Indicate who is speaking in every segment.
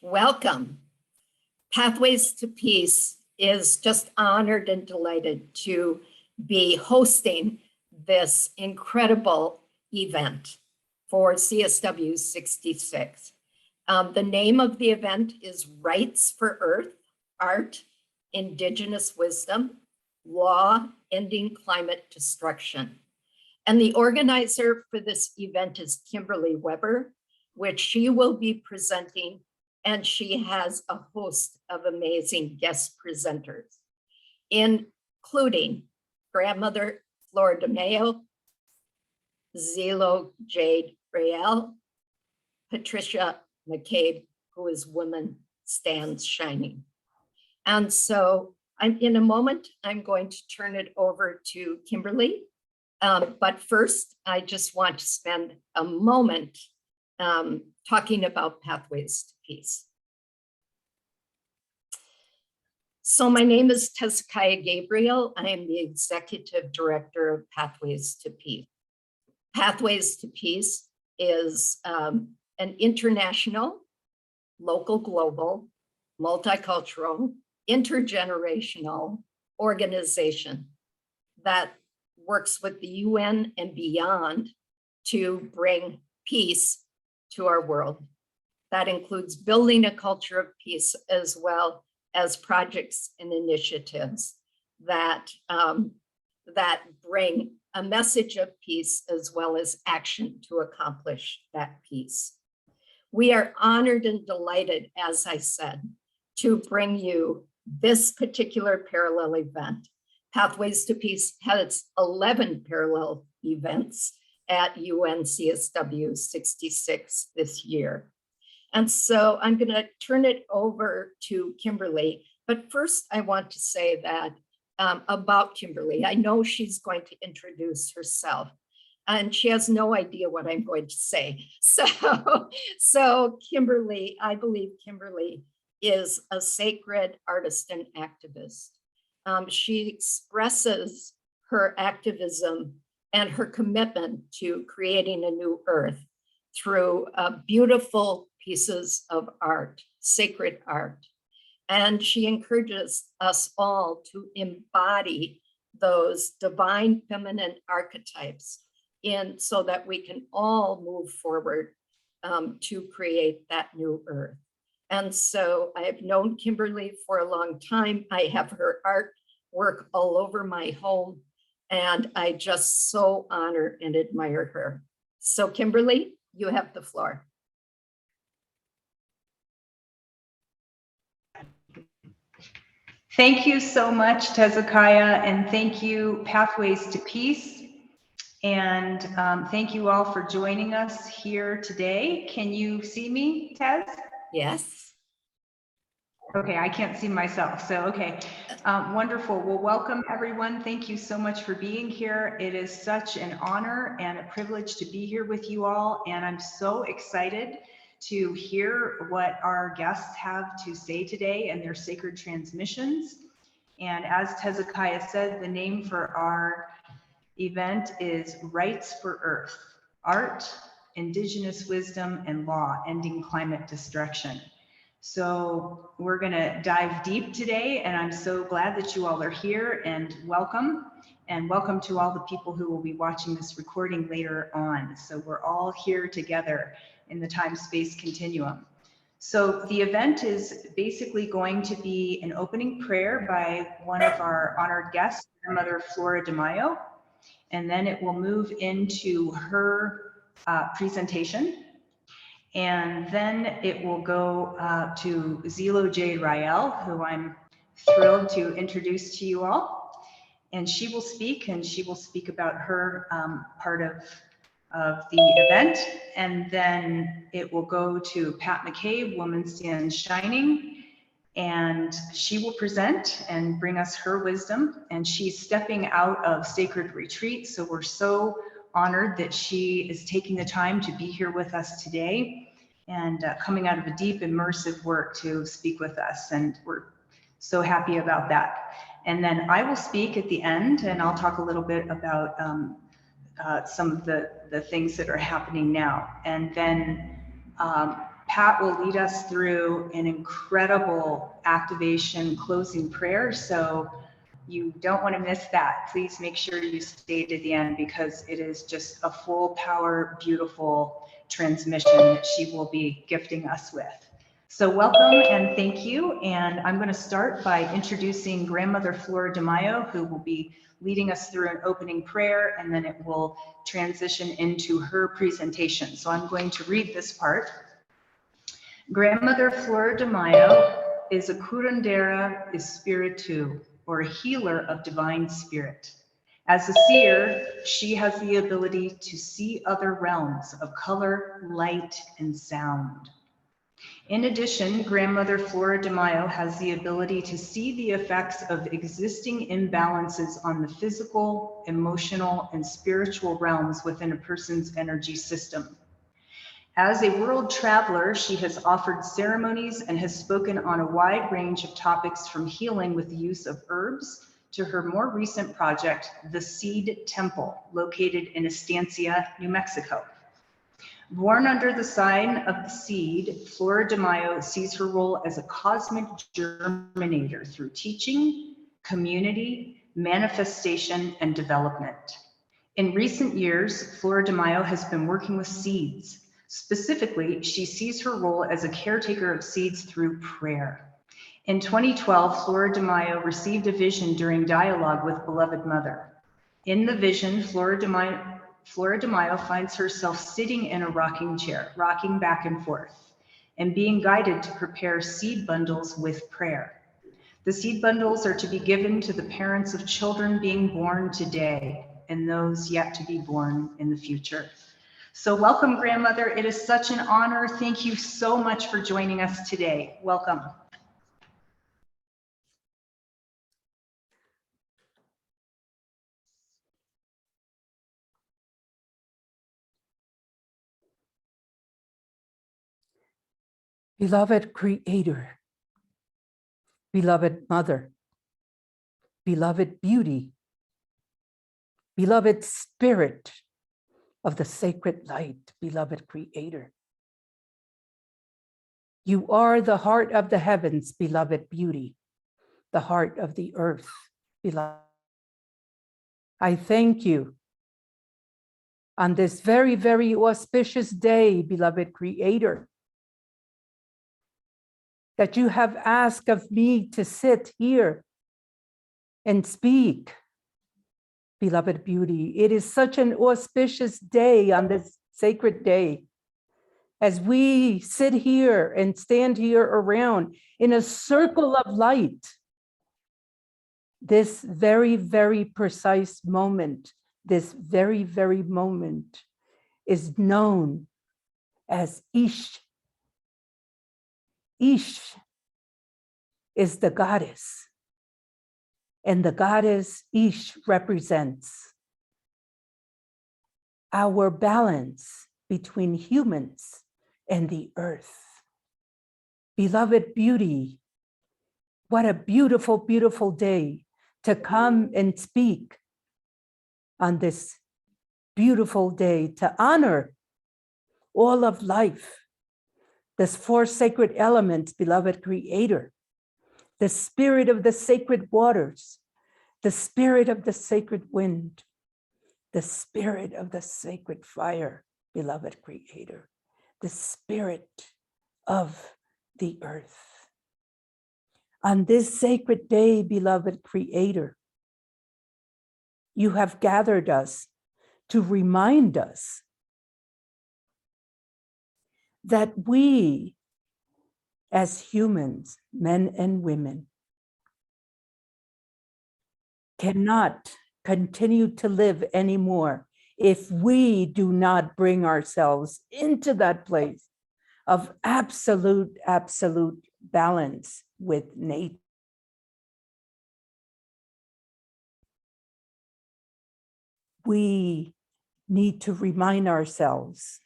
Speaker 1: Welcome. Pathways to Peace is just honored and delighted to be hosting this incredible event for CSW66. The name of the event is Rights for Earth, Art, Indigenous Wisdom, Law, Ending Climate Destruction. And the organizer for this event is Kimberly Weber, which she will be presenting, and she has a host of amazing guest presenters, including grandmother Flora DeMayo, Zilo Jade Rael, Patricia McCabe, who is Woman Stands Shining. And so in a moment, I'm going to turn it over to Kimberly. But first, I just want to spend a moment talking about Pathways to Peace. So my name is Hezekiah Gabriel. I am the Executive Director of Pathways to Peace. Pathways to Peace is an international, local, global, multicultural, intergenerational organization that works with the UN and beyond to bring peace to our world. That includes building a culture of peace, as well as projects and initiatives that, that bring a message of peace, as well as action to accomplish that peace. We are honored and delighted, as I said, to bring you this particular parallel event. Pathways to Peace has 11 parallel events at UN CSW66 this year. And so I'm going to turn it over to Kimberly. But first, I want to say that about Kimberly. I know she's going to introduce herself, and she has no idea what I'm going to say. So Kimberly, I believe Kimberly is a sacred artist and activist. She expresses her activism and her commitment to creating a new earth through beautiful pieces of art, sacred art. And she encourages us all to embody those divine feminine archetypes so that we can all move forward to create that new earth. And so I have known Kimberly for a long time. I have her artwork all over my home, and I just so honor and admire her. So Kimberly, you have the floor.
Speaker 2: Thank you so much, Hezekiah, and thank you, Pathways to Peace. And thank you all for joining us here today. Can you see me, Tez?
Speaker 1: Yes.
Speaker 2: Okay, I can't see myself, so okay. Wonderful. Well, welcome everyone. Thank you so much for being here. It is such an honor and a privilege to be here with you all, and I'm so excited to hear what our guests have to say today and their sacred transmissions. And as Hezekiah said, the name for our event is Rights for Earth, Art, Indigenous Wisdom, and Law, Ending Climate Destruction. So we're going to dive deep today, and I'm so glad that you all are here, and welcome to all the people who will be watching this recording later on. So we're all here together in the time-space continuum. So the event is basically going to be an opening prayer by one of our honored guests, Grandmother Flora DeMayo, and then it will move into her presentation. And then it will go to Zilo Jade Rael, who I'm thrilled to introduce to you all. And she will speak, about her part of the event. And then it will go to Pat McCabe, Woman Stands Shining, and she will present and bring us her wisdom. And she's stepping out of sacred retreat, so we're so honored that she is taking the time to be here with us today and coming out of a deep immersive work to speak with us, and we're so happy about that. And then I will speak at the end, and I'll talk a little bit about some of the things that are happening now. And then Pat will lead us through an incredible activation closing prayer. So you don't want to miss that. Please make sure you stay to the end because it is just a full power, beautiful transmission that she will be gifting us with. So welcome and thank you. And I'm going to start by introducing Grandmother Flora de Mayo, who will be leading us through an opening prayer, and then it will transition into her presentation. So I'm going to read this part. Grandmother Flora de Mayo is a curandera espiritu, or a healer of divine spirit. As a seer, she has the ability to see other realms of color, light, and sound. In addition, Grandmother Flora de Mayo has the ability to see the effects of existing imbalances on the physical, emotional, and spiritual realms within a person's energy system. As a world traveler, she has offered ceremonies and has spoken on a wide range of topics from healing with the use of herbs to her more recent project, the Seed Temple, located in Estancia, New Mexico. Born under the sign of the seed, Flora de Mayo sees her role as a cosmic germinator through teaching, community, manifestation, and development. In recent years, Flora de Mayo has been working with seeds. Specifically, she sees her role as a caretaker of seeds through prayer. In 2012, Flora de Mayo received a vision during dialogue with Beloved Mother. In the vision, Flora de Mayo finds herself sitting in a rocking chair, rocking back and forth, and being guided to prepare seed bundles with prayer. The seed bundles are to be given to the parents of children being born today and those yet to be born in the future. So welcome, Grandmother. It is such an honor. Thank you so much for joining us today. Welcome.
Speaker 3: Beloved Creator, beloved Mother, beloved Beauty, beloved Spirit of the sacred light, beloved Creator. You are the heart of the heavens, beloved Beauty, the heart of the earth, beloved. I thank you on this very, very auspicious day, beloved Creator, that you have asked of me to sit here and speak, beloved Beauty. It is such an auspicious day on this sacred day, as we sit here and stand here around in a circle of light. This very, very precise moment, this very, very moment is known as Ish. Ish is the goddess, and the goddess Ish represents our balance between humans and the earth. Beloved Beauty, what a beautiful, beautiful day to come and speak on this beautiful day to honor all of life, this four sacred elements, beloved Creator, the spirit of the sacred waters, the spirit of the sacred wind, the spirit of the sacred fire, beloved Creator, the spirit of the earth. On this sacred day, beloved Creator, you have gathered us to remind us that we, as humans, men and women, cannot continue to live anymore if we do not bring ourselves into that place of absolute, absolute balance with nature. We need to remind ourselves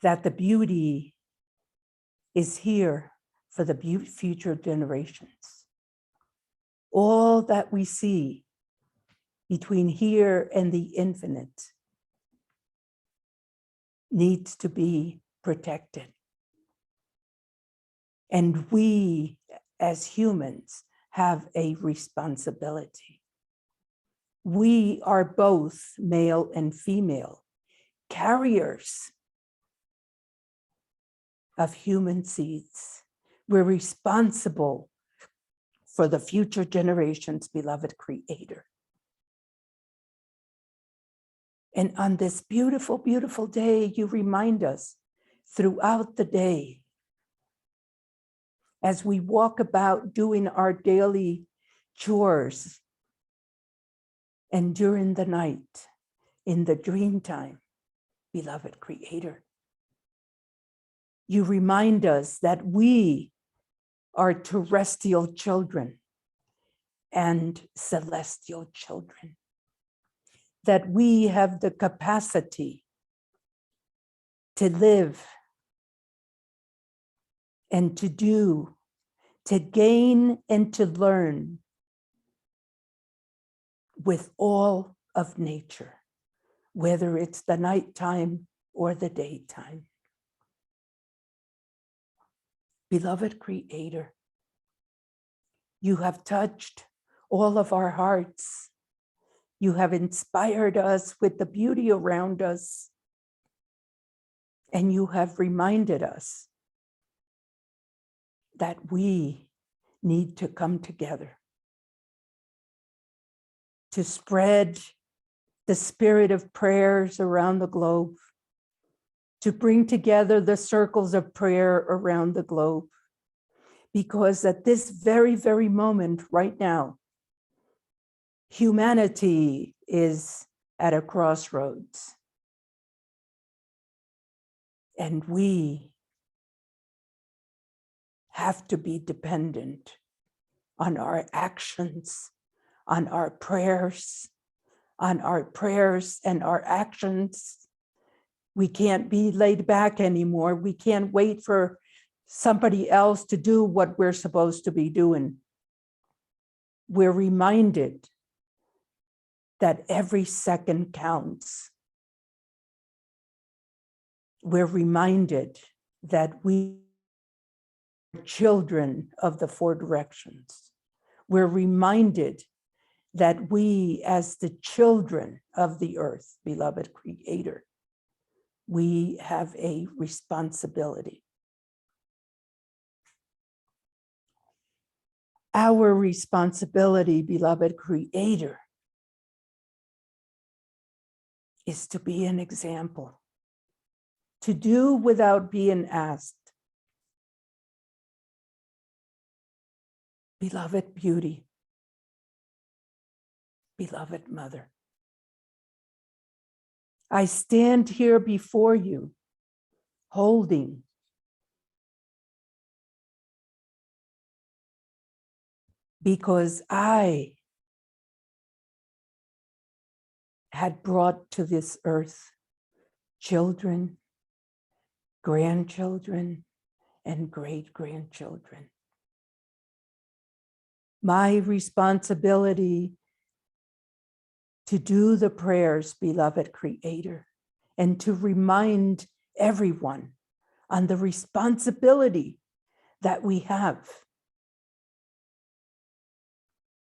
Speaker 3: that the beauty is here for the future generations. All that we see between here and the infinite needs to be protected. And we, as humans, have a responsibility. We are both male and female, carriers of human seeds. We're responsible for the future generations, beloved Creator. And on this beautiful, beautiful day, you remind us throughout the day, as we walk about doing our daily chores, and during the night, in the dream time, beloved Creator, you remind us that we are terrestrial children and celestial children, that we have the capacity to live and to do, to gain and to learn with all of nature, whether it's the nighttime or the daytime. Beloved Creator, you have touched all of our hearts. You have inspired us with the beauty around us, and you have reminded us that we need to come together to spread the spirit of prayers around the globe, to bring together the circles of prayer around the globe. Because at this very, very moment right now, humanity is at a crossroads. And we have to be dependent on our actions, on our prayers and our actions. We can't be laid back anymore. We can't wait for somebody else to do what we're supposed to be doing. We're reminded that every second counts. We're reminded that we are children of the four directions. We're reminded that we, as the children of the earth, beloved Creator, we have a responsibility. Our responsibility, beloved Creator, is to be an example, to do without being asked. Beloved Beauty, beloved Mother, I stand here before you, holding because I had brought to this earth children, grandchildren, and great-grandchildren. My responsibility to do the prayers, beloved Creator, and to remind everyone on the responsibility that we have.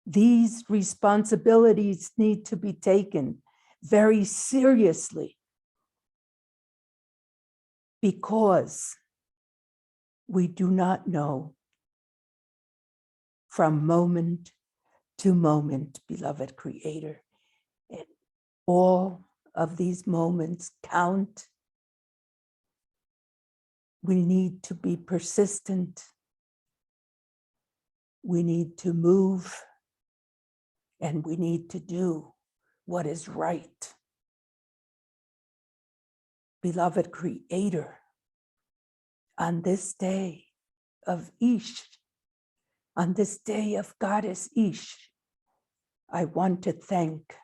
Speaker 3: These responsibilities need to be taken very seriously because we do not know from moment to moment, beloved Creator. And all of these moments count. We need to be persistent. We need to move. And we need to do what is right. Beloved Creator, on this day of Ish, on this day of Goddess Ish, I want to thank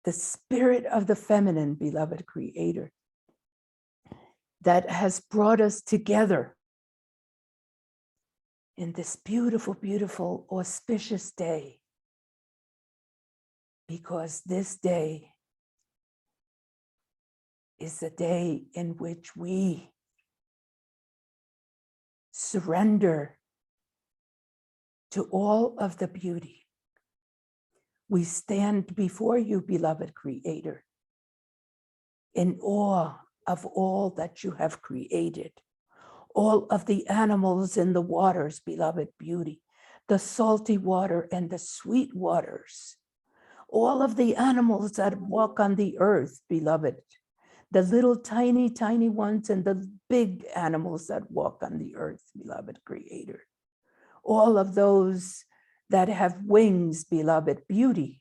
Speaker 3: the spirit of the feminine, beloved Creator, that has brought us together in this beautiful, beautiful, auspicious day. Because this day is a day in which we surrender to all of the beauty. We stand before you, beloved Creator, in awe of all that you have created, all of the animals in the waters, beloved beauty, the salty water and the sweet waters, all of the animals that walk on the earth, beloved, the little tiny, tiny ones and the big animals that walk on the earth, beloved Creator, all of those that have wings, beloved beauty,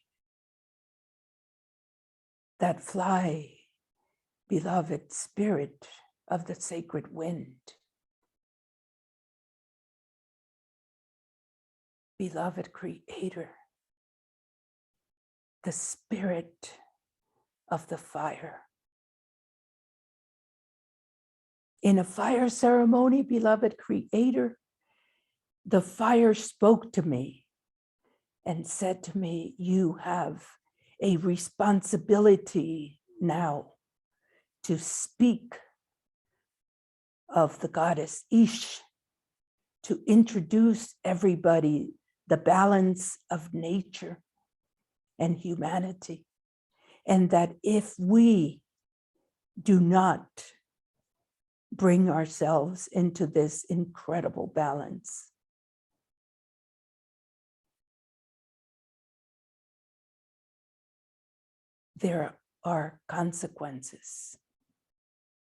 Speaker 3: that fly, beloved Spirit of the sacred wind, beloved Creator, the Spirit of the fire. In a fire ceremony, beloved Creator, the fire spoke to me and said to me, you have a responsibility now to speak of the goddess Ish, to introduce everybody the balance of nature and humanity. And that if we do not bring ourselves into this incredible balance, there are consequences.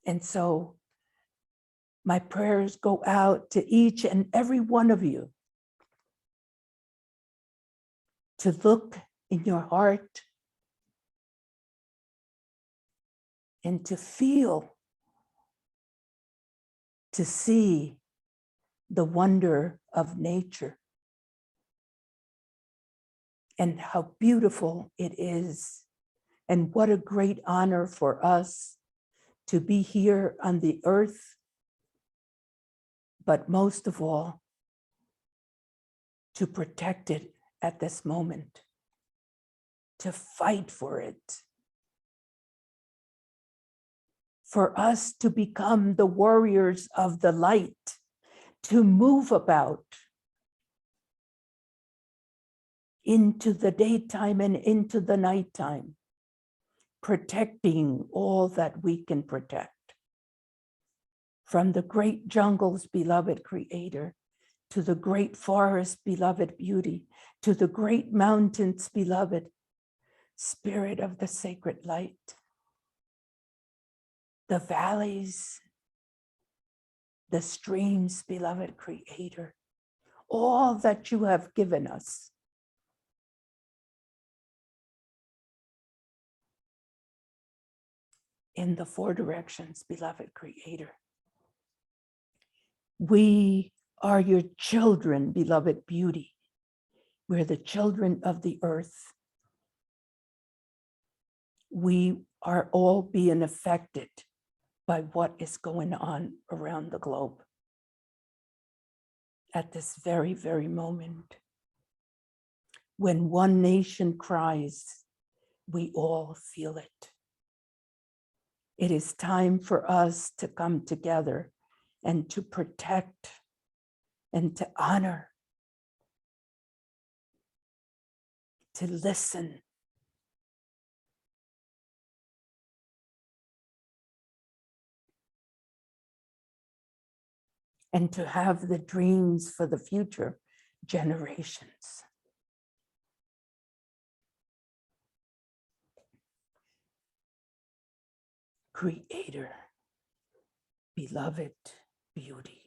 Speaker 3: And so my prayers go out to each and every one of you to look in your heart and to feel, to see the wonder of nature and how beautiful it is. And what a great honor for us to be here on the earth, but most of all, to protect it at this moment, to fight for it, for us to become the warriors of the light, to move about into the daytime and into the nighttime, protecting all that we can protect. From the great jungles, beloved Creator, to the great forest, beloved beauty, to the great mountains, beloved Spirit of the sacred light, the valleys, the streams, beloved Creator, all that you have given us. In the four directions, beloved Creator. We are your children, beloved beauty. We're the children of the earth. We are all being affected by what is going on around the globe at this very, very moment. When one nation cries, we all feel it. It is time for us to come together and to protect and to honor, to listen, and to have the dreams for the future generations. Creator, beloved beauty.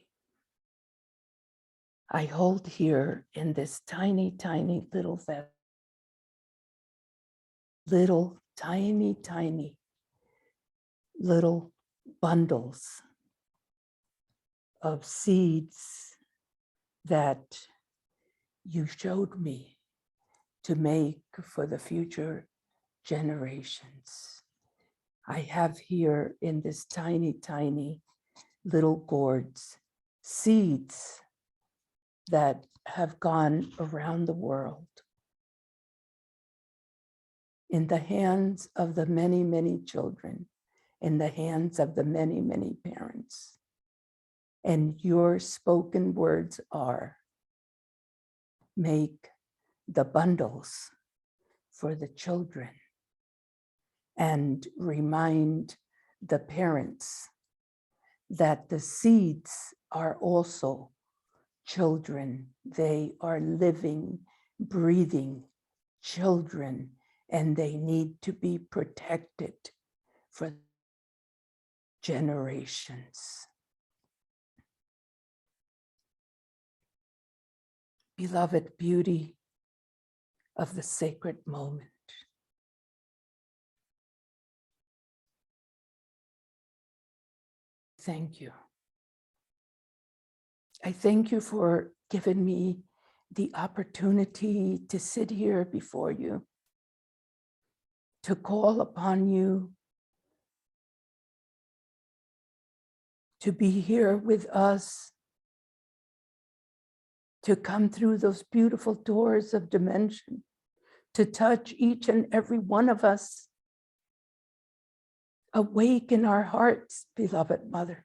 Speaker 3: I hold here in this tiny, tiny little vessel, little tiny, tiny little bundles of seeds that you showed me to make for the future generations. I have here in this tiny, tiny little gourds, seeds that have gone around the world in the hands of the many, many children in the hands of the many, many parents. And your spoken words are, make the bundles for the children and remind the parents that the seeds are also children. They are living, breathing children, and they need to be protected for generations. Beloved beauty of the sacred moment. Thank you. I thank you for giving me the opportunity to sit here before you, to call upon you, to be here with us, to come through those beautiful doors of dimension, to touch each and every one of us. Awaken our hearts, beloved Mother,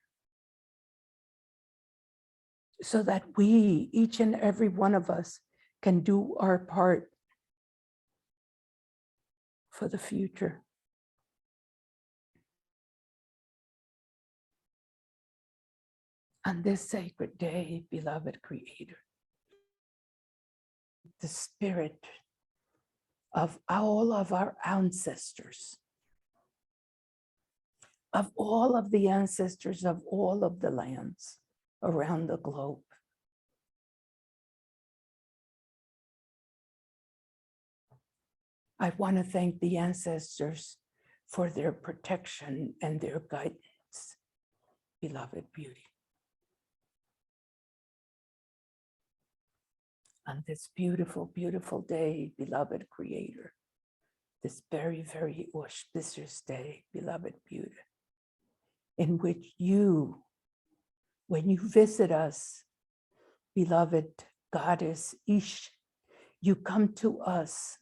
Speaker 3: so that we, each and every one of us, can do our part for the future. On this sacred day, beloved Creator, the spirit of all of our ancestors, of all of the ancestors of all of the lands around the globe, I want to thank the ancestors for their protection and their guidance, beloved beauty. On this beautiful, beautiful day, beloved Creator, this very, very auspicious day, beloved beauty, in which you, when you visit us, beloved Goddess Ish, you come to us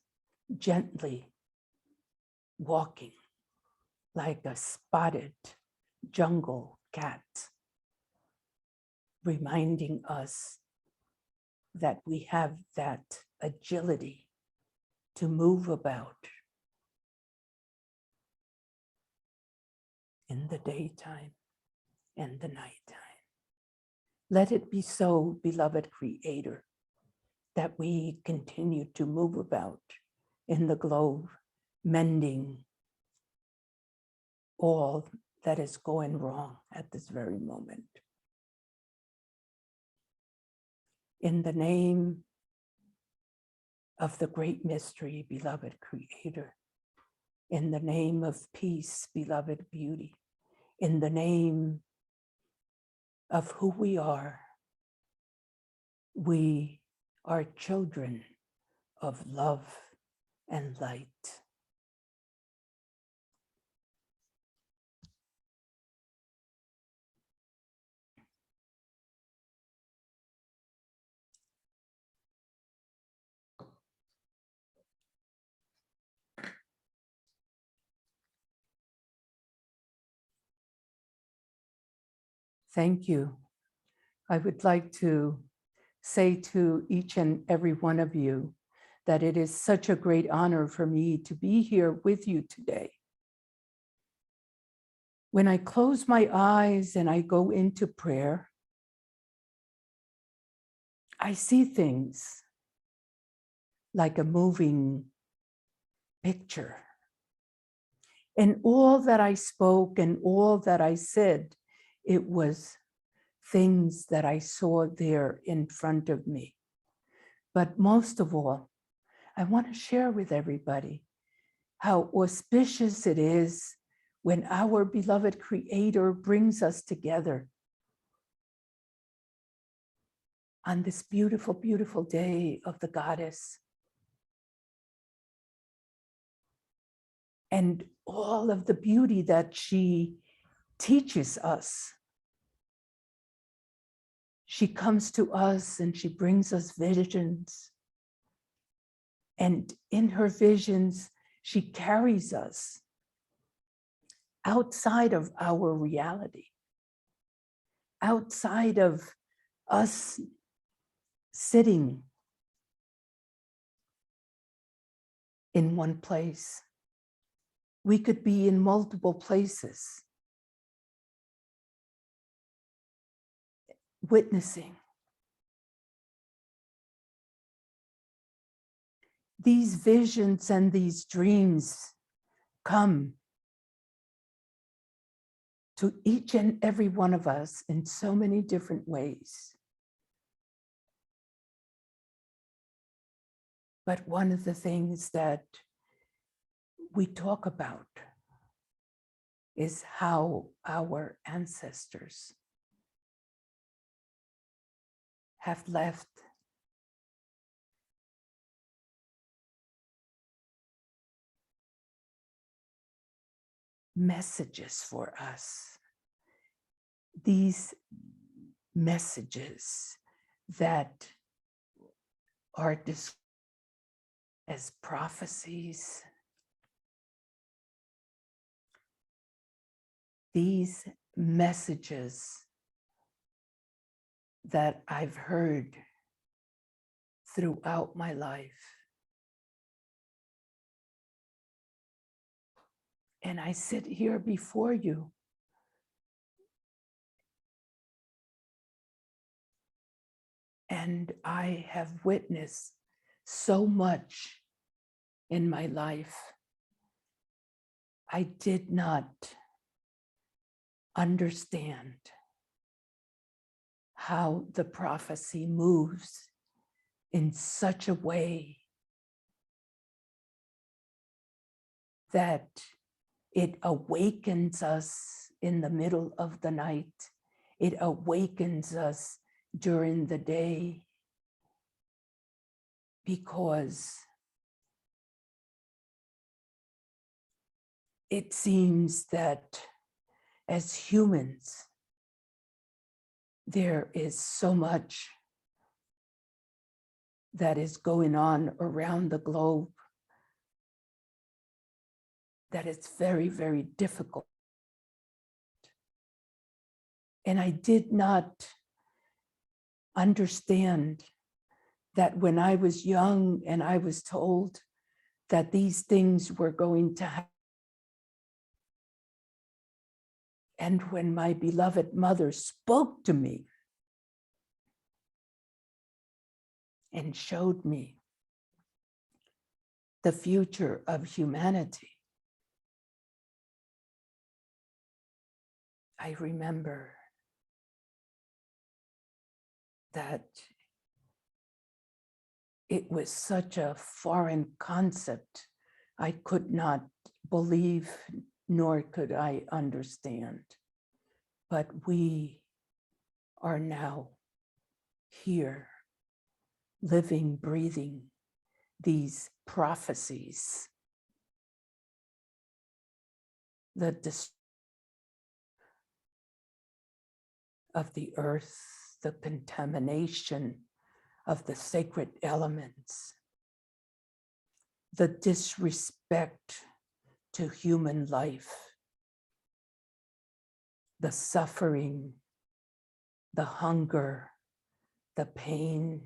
Speaker 3: gently, walking like a spotted jungle cat, reminding us that we have that agility to move about in the daytime and the nighttime. Let it be so, beloved Creator, that we continue to move about in the globe, mending all that is going wrong at this very moment. In the name of the great mystery, beloved Creator, in the name of peace, beloved beauty, in the name of who we are children of love and light. Thank you. I would like to say to each and every one of you that it is such a great honor for me to be here with you today. When I close my eyes and I go into prayer, I see things like a moving picture. And all that I spoke and all that I said, it was things that I saw there in front of me. But most of all, I want to share with everybody how auspicious it is when our beloved Creator brings us together on this beautiful, beautiful day of the Goddess. And all of the beauty that she teaches us. She comes to us and she brings us visions. And in her visions, she carries us outside of our reality, outside of us sitting in one place. We could be in multiple places, witnessing. These visions and these dreams come to each and every one of us in so many different ways. But one of the things that we talk about is how our ancestors have left messages for us. These messages that are described as prophecies. These messages that I've heard throughout my life. And I sit here before you and I have witnessed so much in my life. I did not understand how the prophecy moves in such a way that it awakens us in the middle of the night. It awakens us during the day, because it seems that as humans, there is so much that is going on around the globe that it's very, very difficult. And I did not understand that when I was young and I was told that these things were going to happen. And when my beloved mother spoke to me and showed me the future of humanity, I remember that it was such a foreign concept. I could not believe, nor could I understand. But we are now here, living, breathing these prophecies. The destruction of the earth, the contamination of the sacred elements, the disrespect to human life, the suffering, the hunger, the pain,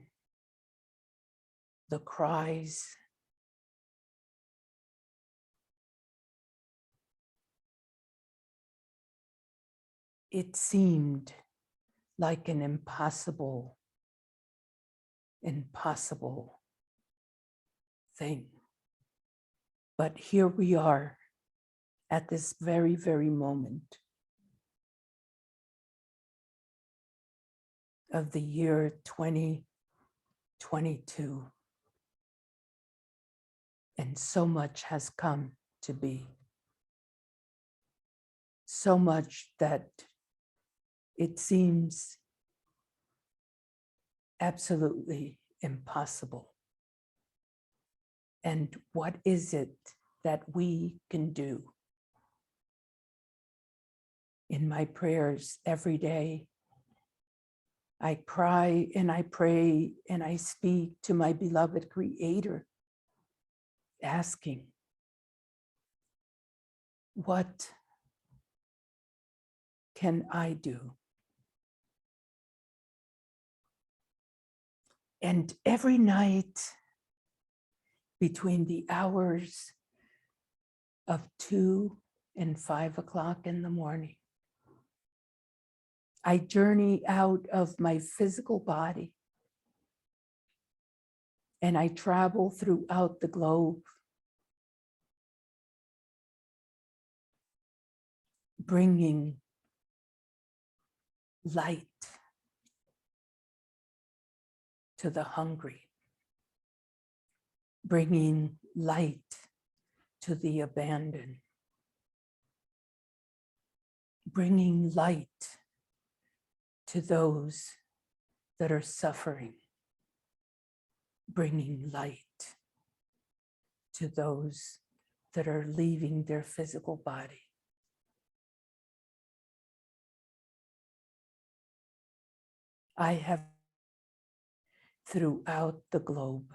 Speaker 3: the cries. It seemed like an impossible thing. But here we are at this very, very moment of the year 2022. And so much has come to be. So much that it seems absolutely impossible. And what is it that we can do? In my prayers every day, I cry and I pray and I speak to my beloved Creator, asking, what can I do? And every night between the hours of 2 and 5 o'clock in the morning, I journey out of my physical body and I travel throughout the globe, bringing light to the hungry, bringing light to the abandoned, bringing light to those that are suffering, bringing light to those that are leaving their physical body. I have throughout the globe.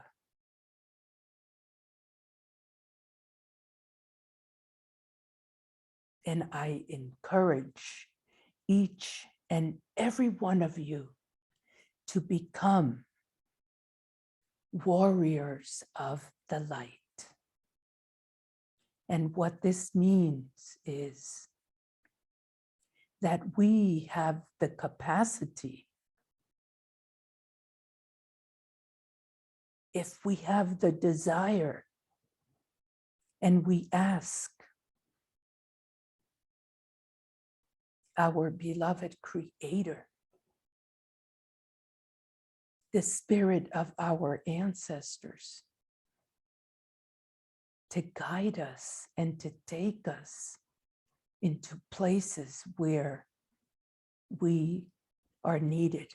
Speaker 3: And I encourage each and every one of you to become warriors of the light. And what this means is that we have the capacity, if we have the desire and we ask our beloved Creator, the spirit of our ancestors, to guide us and to take us into places where we are needed.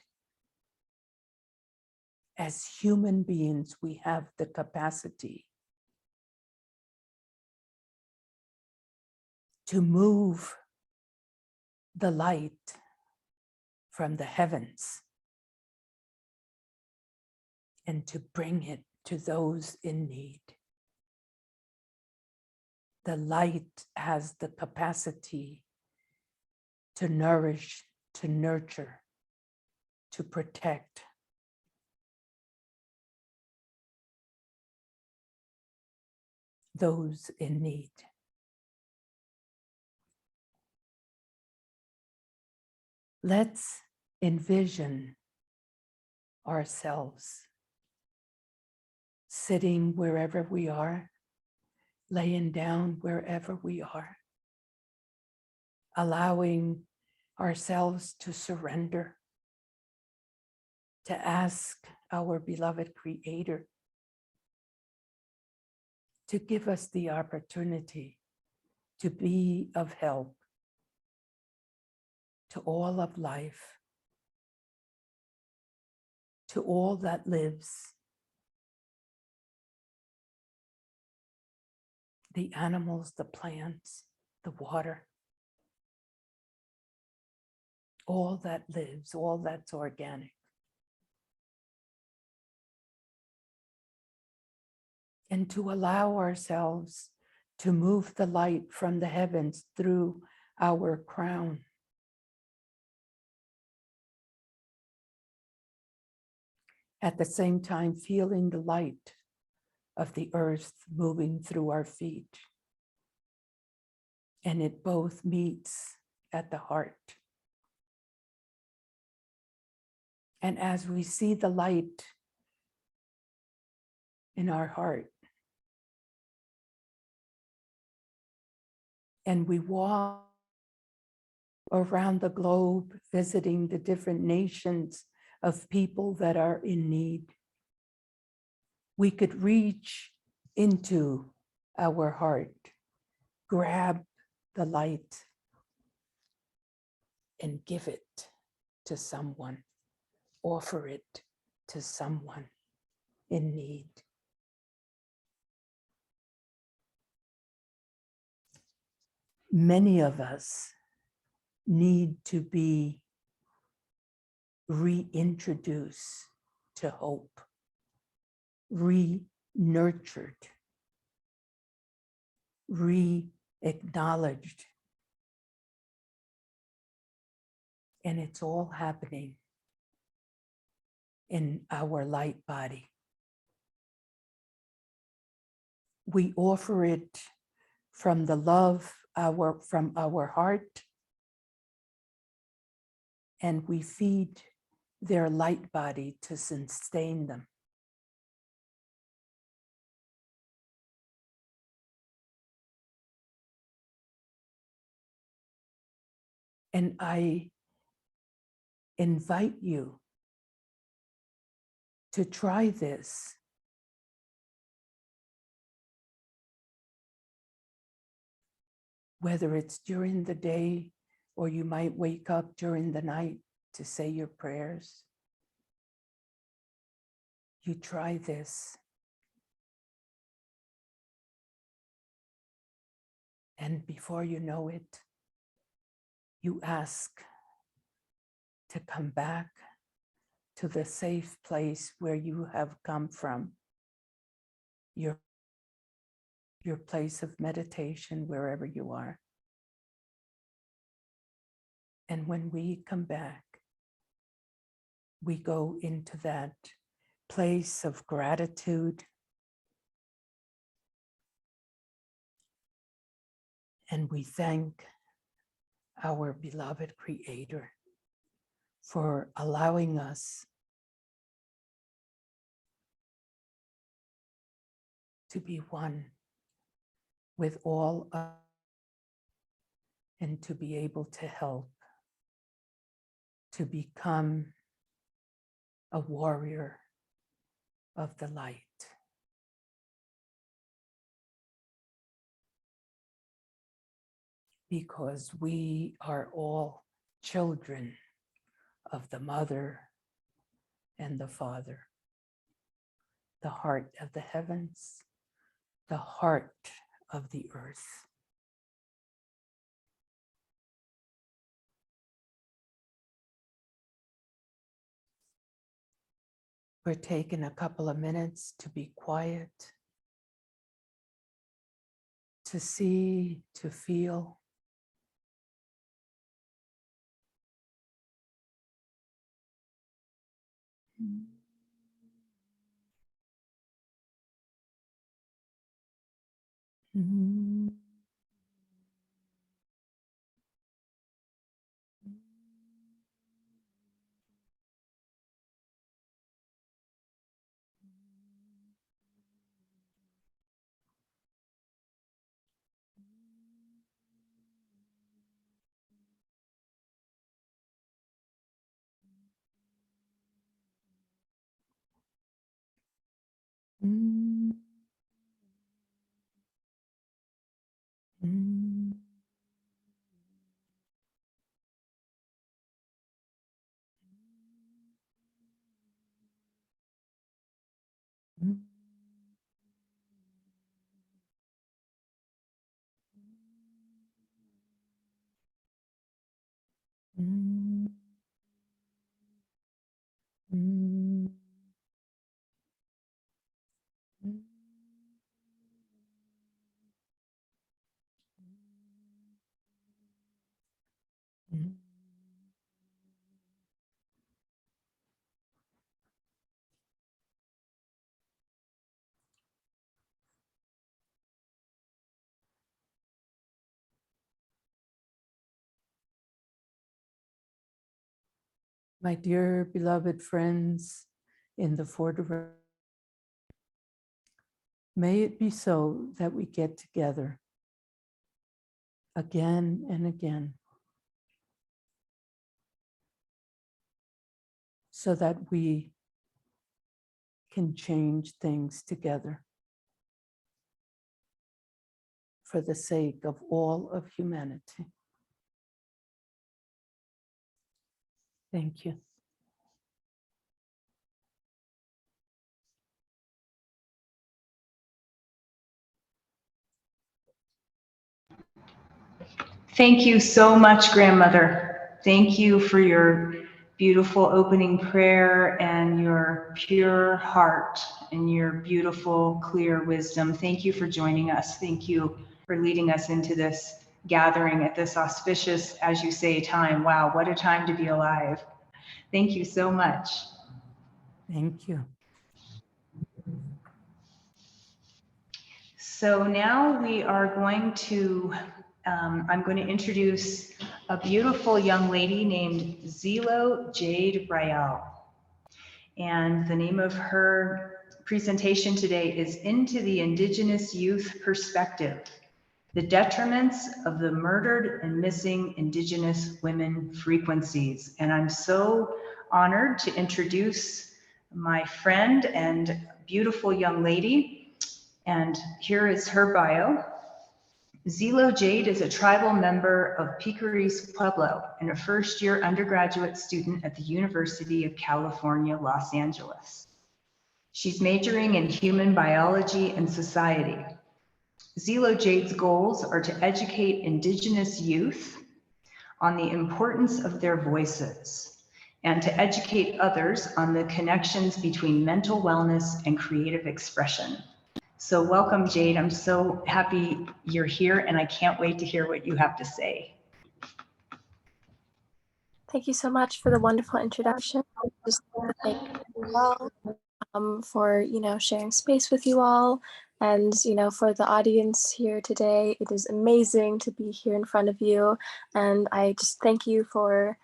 Speaker 3: As human beings, we have the capacity to move the light from the heavens and to bring it to those in need. The light has the capacity to nourish, to nurture, to protect. Those in need. Let's envision ourselves sitting wherever we are, laying down wherever we are, allowing ourselves to surrender, to ask our beloved Creator to give us the opportunity to be of help to all of life, to all that lives, the animals, the plants, the water, all that lives, all that's organic. And to allow ourselves to move the light from the heavens through our crown. At the same time, feeling the light of the earth moving through our feet. And it both meets at the heart. And as we see the light in our heart, and we walk around the globe, visiting the different nations of people that are in need, we could reach into our heart, grab the light, and give it to someone, offer it to someone in need. Many of us need to be reintroduced to hope, re-nurtured, re-acknowledged And it's all happening in our light body. We offer it from the love from our heart, and we feed their light body to sustain them. And I invite you to try this. Whether it's during the day or you might wake up during the night to say your prayers. You try this. And before you know it, you ask to come back to the safe place where you have come from, your place of meditation, wherever you are. And when we come back, we go into that place of gratitude and we thank our beloved Creator for allowing us to be one with all of, and to be able to help, to become a warrior of the light. Because we are all children of the Mother and the Father, the heart of the heavens, the heart of the earth. We're taking a couple of minutes to be quiet, to see, to feel. My dear beloved friends in the four directions, may it be so that we get together again and again, so that we can change things together for the sake of all of humanity. Thank you.
Speaker 2: Thank you so much, Grandmother. Thank you for your beautiful opening prayer and your pure heart and your beautiful, clear wisdom. Thank you for joining us. Thank you for leading us into this gathering at this auspicious, as you say, time. Wow, what a time to be alive. Thank you so much.
Speaker 3: Thank you.
Speaker 2: So now we are going to, I'm going to introduce a beautiful young lady named Zilo Jade Brielle. And the name of her presentation today is Into the Indigenous Youth Perspective, the Detriments of the Murdered and Missing Indigenous Women Frequencies. And I'm so honored to introduce my friend and beautiful young lady. And here is her bio. Zilo Jade is a tribal member of Picaris Pueblo and a first-year undergraduate student at the University of California, Los Angeles. She's majoring in human biology and society. Zilo Jade's goals are to educate Indigenous youth on the importance of their voices and to educate others on the connections between mental wellness and creative expression. So welcome, Jade. I'm so happy you're here and I can't wait to hear what you have to say.
Speaker 4: Thank you so much for the wonderful introduction. Just like to thank you all for, sharing space with you all. And, for the audience here today, it is amazing to be here in front of you. And I just thank you for,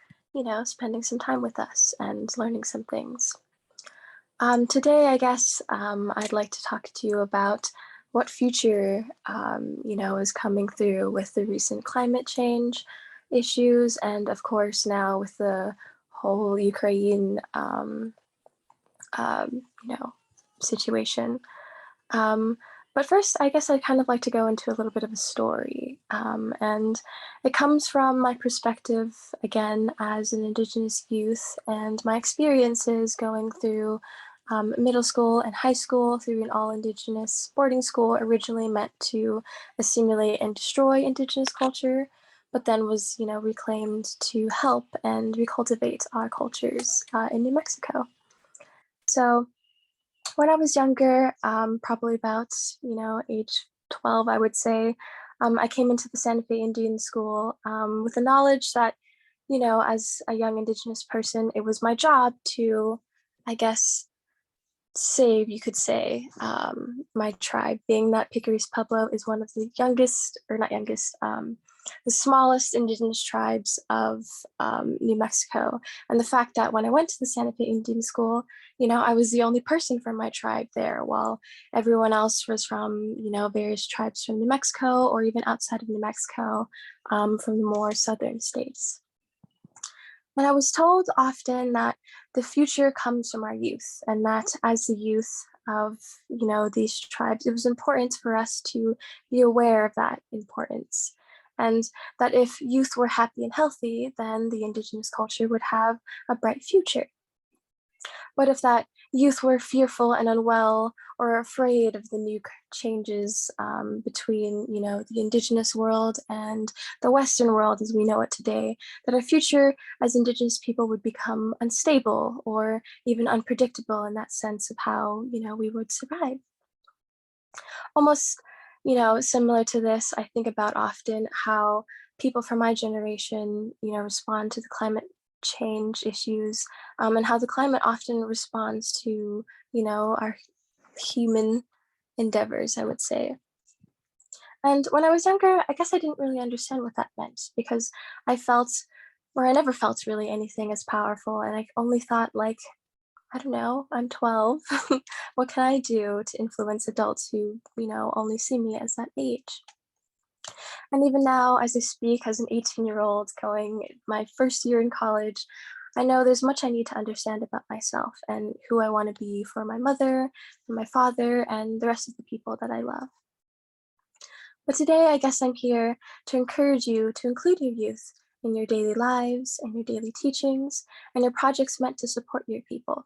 Speaker 4: spending some time with us and learning some things. Today, I guess I'd like to talk to you about what future, is coming through with the recent climate change issues, and of course now with the whole Ukraine, situation. But first, I guess I'd kind of like to go into a little bit of a story, and it comes from my perspective, again, as an Indigenous youth and my experiences going through middle school and high school through an all-Indigenous boarding school, originally meant to assimilate and destroy Indigenous culture, but then was, reclaimed to help and recultivate our cultures in New Mexico. So when I was younger, probably about, age 12, I would say, I came into the Santa Fe Indian School with the knowledge that, as a young Indigenous person, it was my job to, I guess, save, you could say, my tribe, being that Picaris Pueblo is one of the youngest, or not youngest, the smallest Indigenous tribes of New Mexico. And the fact that when I went to the Santa Fe Indian School, I was the only person from my tribe there, while everyone else was from, various tribes from New Mexico, or even outside of New Mexico, from the more southern states. And I was told often that the future comes from our youth, and that as the youth of, these tribes, it was important for us to be aware of that importance. And that if youth were happy and healthy, then the Indigenous culture would have a bright future. But if that youth were fearful and unwell, or afraid of the new changes between, the Indigenous world and the Western world as we know it today, that our future as Indigenous people would become unstable or even unpredictable in that sense of how, we would survive. Almost, similar to this, I think about often how people from my generation, respond to the climate change issues, and how the climate often responds to, our human endeavors, I would say. And when I was younger, I guess I didn't really understand what that meant, because I never felt really anything as powerful. And I only thought, like, I don't know, I'm 12. What can I do to influence adults who, only see me as that age? And even now, as I speak as an 18-year-old going my first year in college, I know there's much I need to understand about myself and who I want to be for my mother, for my father, and the rest of the people that I love. But today, I guess I'm here to encourage you to include your youth in your daily lives and your daily teachings and your projects meant to support your people.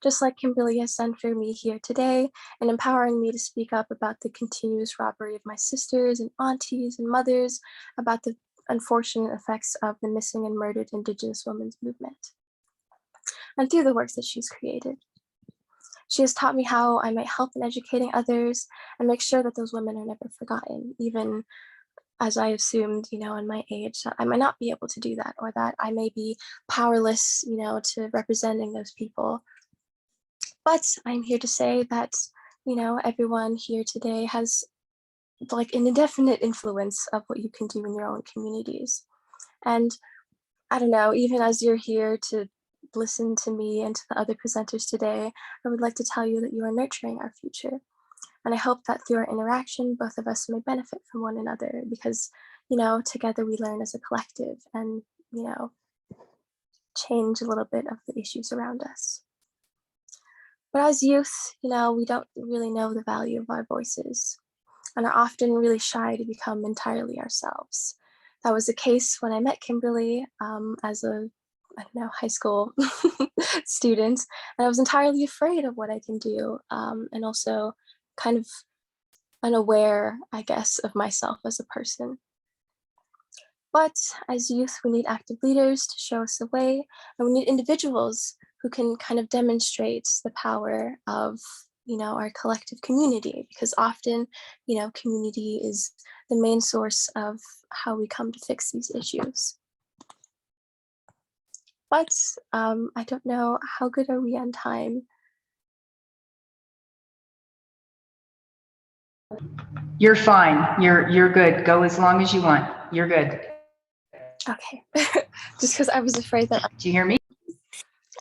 Speaker 4: Just like Kimberly has done for me here today, and empowering me to speak up about the continuous robbery of my sisters and aunties and mothers, about the unfortunate effects of the missing and murdered Indigenous women's movement, and through the works that she's created. She has taught me how I might help in educating others and make sure that those women are never forgotten, even as I assumed, you know, in my age, that I might not be able to do that, or that I may be powerless, you know, to representing those people. But I'm here to say that, you know, everyone here today has like an indefinite influence of what you can do in your own communities. And I don't know, even as you're here to listen to me and to the other presenters today, I would like to tell you that you are nurturing our future. And I hope that through our interaction, both of us may benefit from one another, because, you know, together we learn as a collective and, you know, change a little bit of the issues around us. But as youth, you know, we don't really know the value of our voices and are often really shy to become entirely ourselves. That was the case when I met Kimberly as a, I don't know, high school student, and I was entirely afraid of what I can do, and also kind of unaware, I guess, of myself as a person. But as youth, we need active leaders to show us the way, and we need individuals who can kind of demonstrate the power of, you know, our collective community, because often, you know, community is the main source of how we come to fix these issues. But I don't know, how good are we on time?
Speaker 2: You're fine. You're good. Go as long as you want. You're good.
Speaker 4: Okay, just because I was afraid that
Speaker 2: Do you hear me?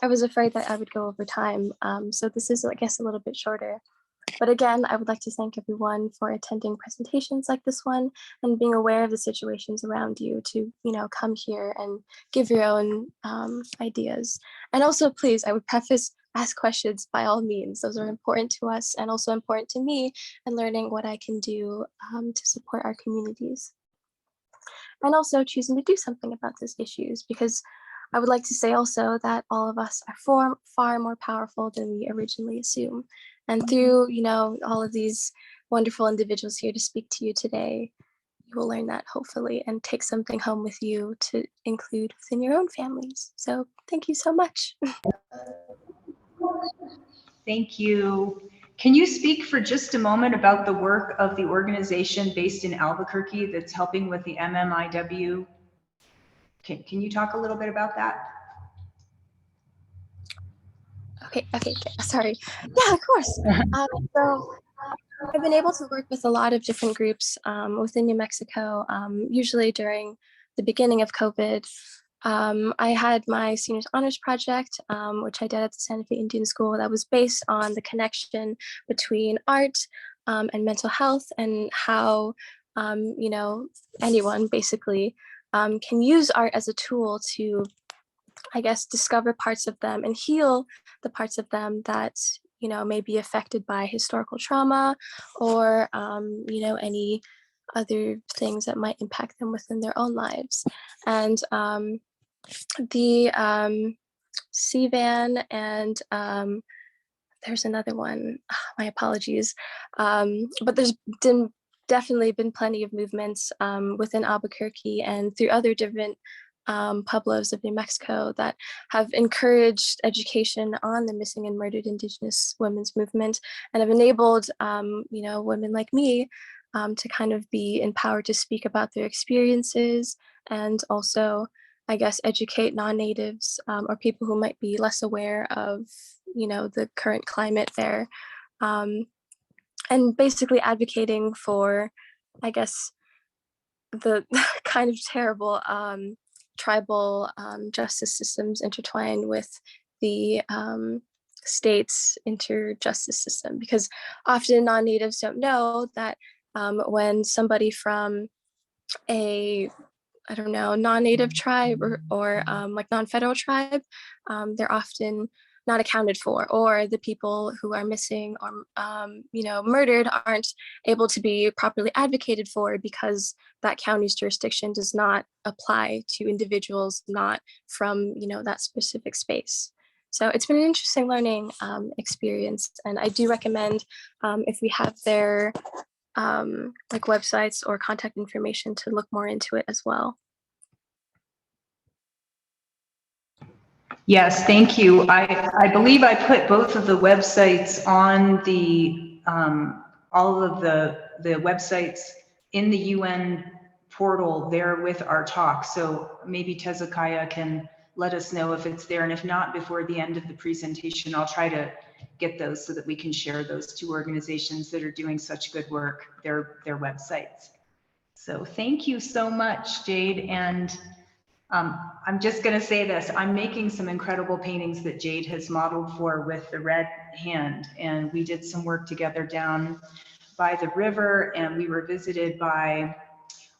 Speaker 4: I would go over time. So this is, I guess, a little bit shorter. But again, I would like to thank everyone for attending presentations like this one and being aware of the situations around you to, you know, come here and give your own ideas. And also, please, I would preface, ask questions by all means. Those are important to us and also important to me in learning what I can do to support our communities. And also choosing to do something about these issues, because I would like to say also that all of us are far more powerful than we originally assume. And through, you know, all of these wonderful individuals here to speak to you today, you will learn that hopefully and take something home with you to include within your own families. So thank you so much.
Speaker 2: Thank you. Can you speak for just a moment about the work of the organization based in Albuquerque that's helping with the MMIW? Can you talk a little bit about that?
Speaker 4: Okay, sorry. Yeah, of course. So I've been able to work with a lot of different groups within New Mexico, usually during the beginning of COVID. I had my seniors honors project, which I did at the Santa Fe Indian School, that was based on the connection between art and mental health, and how, you know, anyone basically can use art as a tool to, I guess, discover parts of them and heal the parts of them that, you know, may be affected by historical trauma or, you know, any other things that might impact them within their own lives. And the CVAN and there's another one, my apologies, but there's definitely been plenty of movements within Albuquerque and through other different pueblos of New Mexico that have encouraged education on the missing and murdered Indigenous women's movement, and have enabled, you know, women like me to kind of be empowered to speak about their experiences, and also, I guess, educate non-natives or people who might be less aware of, you know, the current climate there, and basically advocating for, I guess, the kind of terrible tribal justice systems intertwined with the state's interjustice system, because often non-natives don't know that when somebody from a, I don't know, non-native tribe or like non-federal tribe, they're often not accounted for, or the people who are missing or, you know, murdered aren't able to be properly advocated for because that county's jurisdiction does not apply to individuals not from, you know, that specific space. So it's been an interesting learning experience, and I do recommend if we have their like websites or contact information to look more into it as well.
Speaker 2: Yes, thank you. I believe I put both of the websites on the, all of the websites in the UN portal there with our talk. So maybe Tezekiah can let us know if it's there. And if not, before the end of the presentation, I'll try to get those so that we can share those two organizations that are doing such good work, their websites. So thank you so much, Jade. And I'm just going to say this, I'm making some incredible paintings that Jade has modeled for with the red hand. And we did some work together down by the river, and we were visited by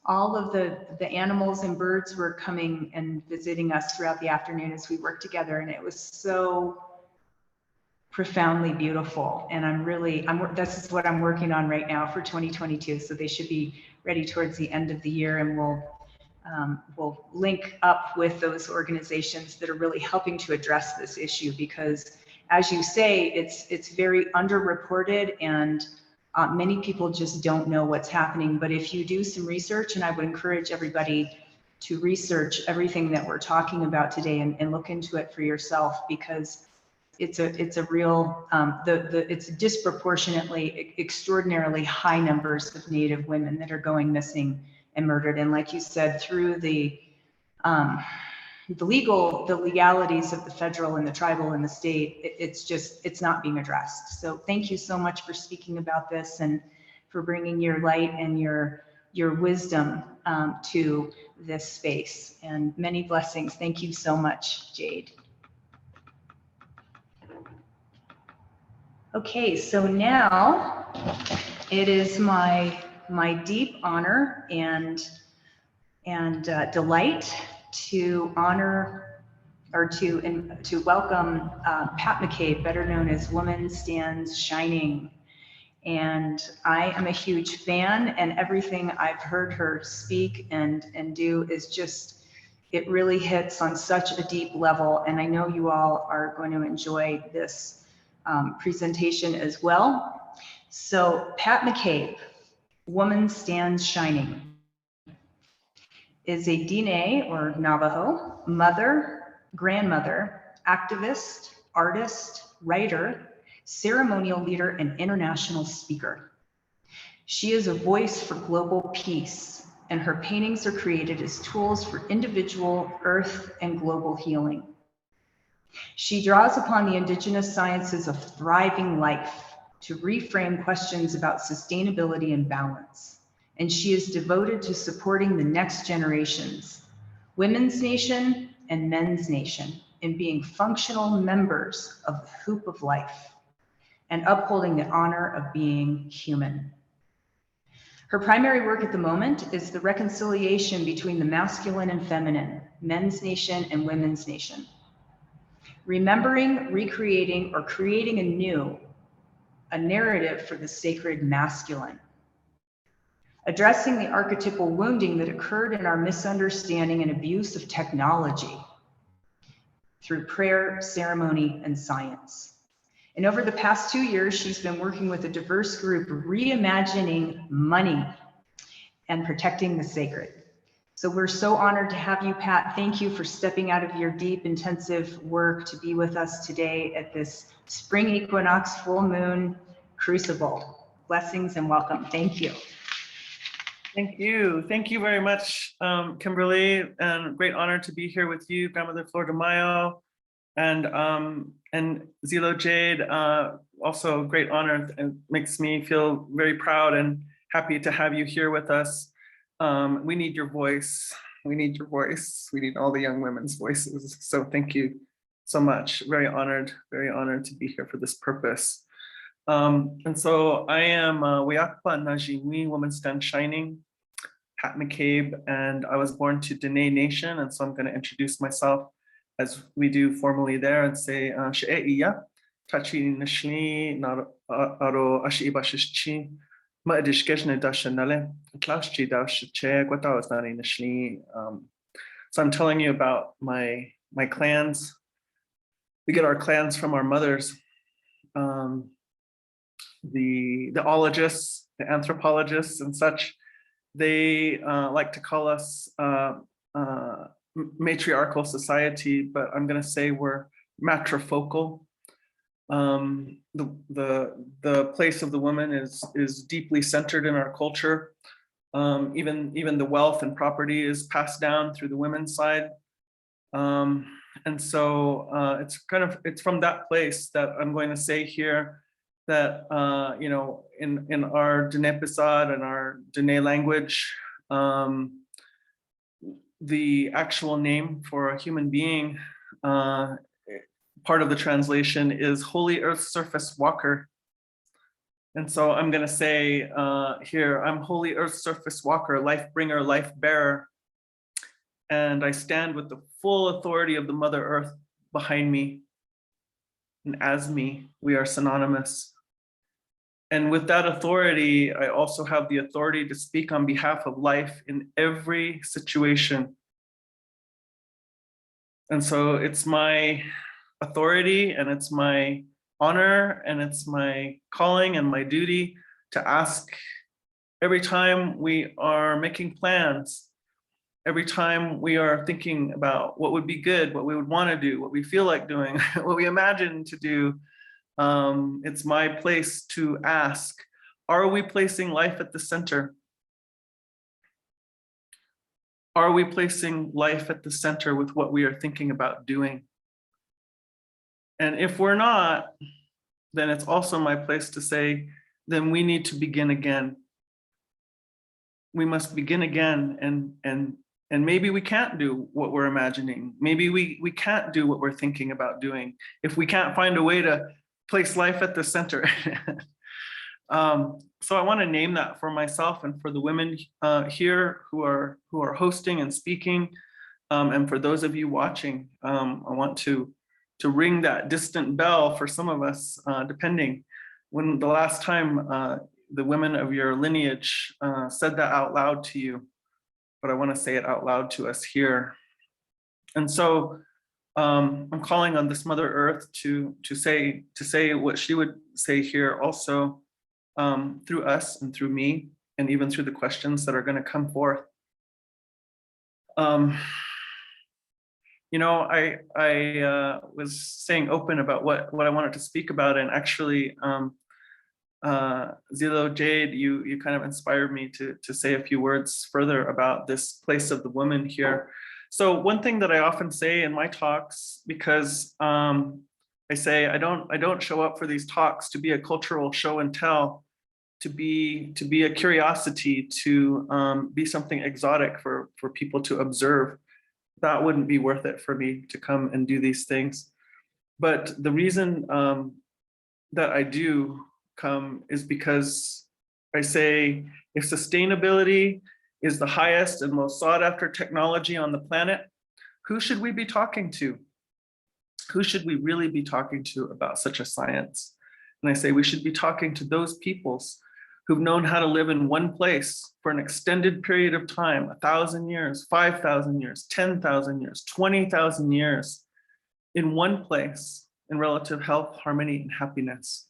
Speaker 2: all of the animals and birds were coming and visiting us throughout the afternoon as we worked together. And it was so profoundly beautiful. And this is what I'm working on right now for 2022. So they should be ready towards the end of the year, and we'll link up with those organizations that are really helping to address this issue, because as you say, it's very underreported, and many people just don't know what's happening. But if you do some research, and I would encourage everybody to research everything that we're talking about today and look into it for yourself, because it's a real, it's disproportionately, extraordinarily high numbers of Native women that are going missing and murdered. And like you said, through the legalities of the federal and the tribal and the state, it's not being addressed. So thank you so much for speaking about this and for bringing your light and your wisdom to this space, and many blessings. Thank you so much, Jade. Okay, so now it is my deep honor and delight to honor, or to welcome Pat McCabe, better known as Woman Stands Shining. And I am a huge fan, and everything I've heard her speak and do is just, it really hits on such a deep level. And I know you all are going to enjoy this presentation as well. So Pat McCabe, Woman Stands Shining, is a Diné or Navajo mother, grandmother, activist, artist, writer, ceremonial leader, and international speaker. She is a voice for global peace, and her paintings are created as tools for individual, earth, and global healing. She draws upon the indigenous sciences of thriving life to reframe questions about sustainability and balance. And she is devoted to supporting the next generations, women's nation and men's nation, in being functional members of the hoop of life and upholding the honor of being human. Her primary work at the moment is the reconciliation between the masculine and feminine, men's nation and women's nation. Remembering, recreating, or creating anew a narrative for the sacred masculine. Addressing the archetypal wounding that occurred in our misunderstanding and abuse of technology through prayer, ceremony, and science. And over the past 2 years, she's been working with a diverse group reimagining money and protecting the sacred. So we're so honored to have you, Pat. Thank you for stepping out of your deep, intensive work to be with us today at this spring equinox full moon crucible. Blessings and welcome. Thank you.
Speaker 5: Thank you. Thank you very much, Kimberly, and great honor to be here with you, Grandmother Flor de Mayo, and Zilo Jade. Also a great honor, and makes me feel very proud and happy to have you here with us. We need your voice. We need your voice. We need all the young women's voices. So thank you so much. Very honored to be here for this purpose. And so I am Weakpa Najimi, Woman Stand Shining, Pat McCabe, and I was born to Diné Nation. And so I'm going to introduce myself as we do formally there and say, She'e'iya, Tachi Nishli, Aro Ashibashishchi. So I'm telling you about my clans. We get our clans from our mothers, the ologists, the anthropologists and such. They like to call us matriarchal society, but I'm going to say we're matrifocal. The place of the woman is deeply centered in our culture. Even the wealth and property is passed down through the women's side. And so it's from that place that I'm going to say here that, in our Dene Pisad and our Dene language, the actual name for a human being, part of the translation is Holy Earth Surface Walker. And so I'm going to say here, I'm Holy Earth Surface Walker, life bringer, life bearer. And I stand with the full authority of the Mother Earth behind me. And as me, we are synonymous. And with that authority, I also have the authority to speak on behalf of life in every situation. And so it's my authority and it's my honor and it's my calling and my duty to ask every time we are making plans, every time we are thinking about what would be good, what we would want to do, what we feel like doing, what we imagine to do, it's my place to ask, are we placing life at the center? Are we placing life at the center with what we are thinking about doing? And if we're not, then it's also my place to say, then we need to begin again. We must begin again, and maybe we can't do what we're imagining. Maybe we can't do what we're thinking about doing if we can't find a way to place life at the center. So I want to name that for myself and for the women here who are hosting and speaking, and for those of you watching. I want to ring that distant bell for some of us, depending when the last time the women of your lineage said that out loud to you. But I want to say it out loud to us here. And so I'm calling on this Mother Earth to say what she would say here also, through us and through me, and even through the questions that are going to come forth. I was saying open about what I wanted to speak about, and actually, Zilo Jade, you kind of inspired me to say a few words further about this place of the woman here. So one thing that I often say in my talks, because I say I don't show up for these talks to be a cultural show and tell, to be a curiosity, to be something exotic for people to observe. That wouldn't be worth it for me to come and do these things. But the reason that I do come is because I say, if sustainability is the highest and most sought after technology on the planet, who should we be talking to? Who should we really be talking to about such a science? And I say we should be talking to those peoples who've known how to live in one place for an extended period of time, 1,000 years, 5,000 years, 10,000 years, 20,000 years, in one place, in relative health, harmony, and happiness.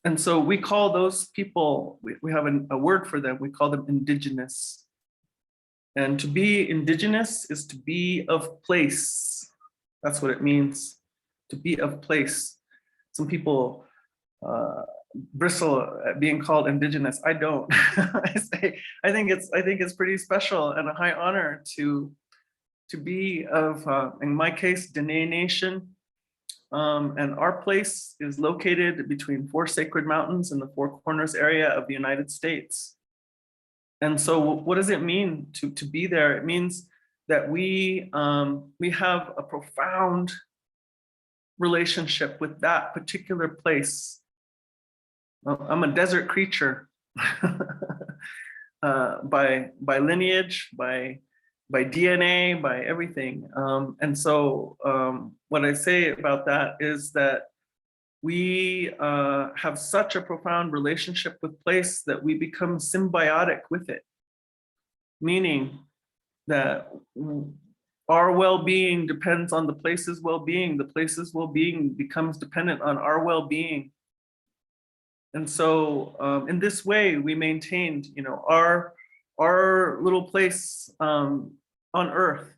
Speaker 5: And so we call those people, we have a word for them, we call them indigenous. And to be indigenous is to be of place. That's what it means, to be of place. Some people bristle at being called indigenous. I don't. I think it's pretty special and a high honor to be of, in my case, Dene Nation. And our place is located between 4 sacred mountains in the Four Corners area of the United States. And so what does it mean to be there? It means that we have a profound relationship with that particular place. I'm a desert creature by lineage, by DNA, by everything. And so what I say about that is that we have such a profound relationship with place that we become symbiotic with it, meaning that our well-being depends on the place's well-being. The place's well-being becomes dependent on our well-being. And so in this way, we maintained, our little place on Earth,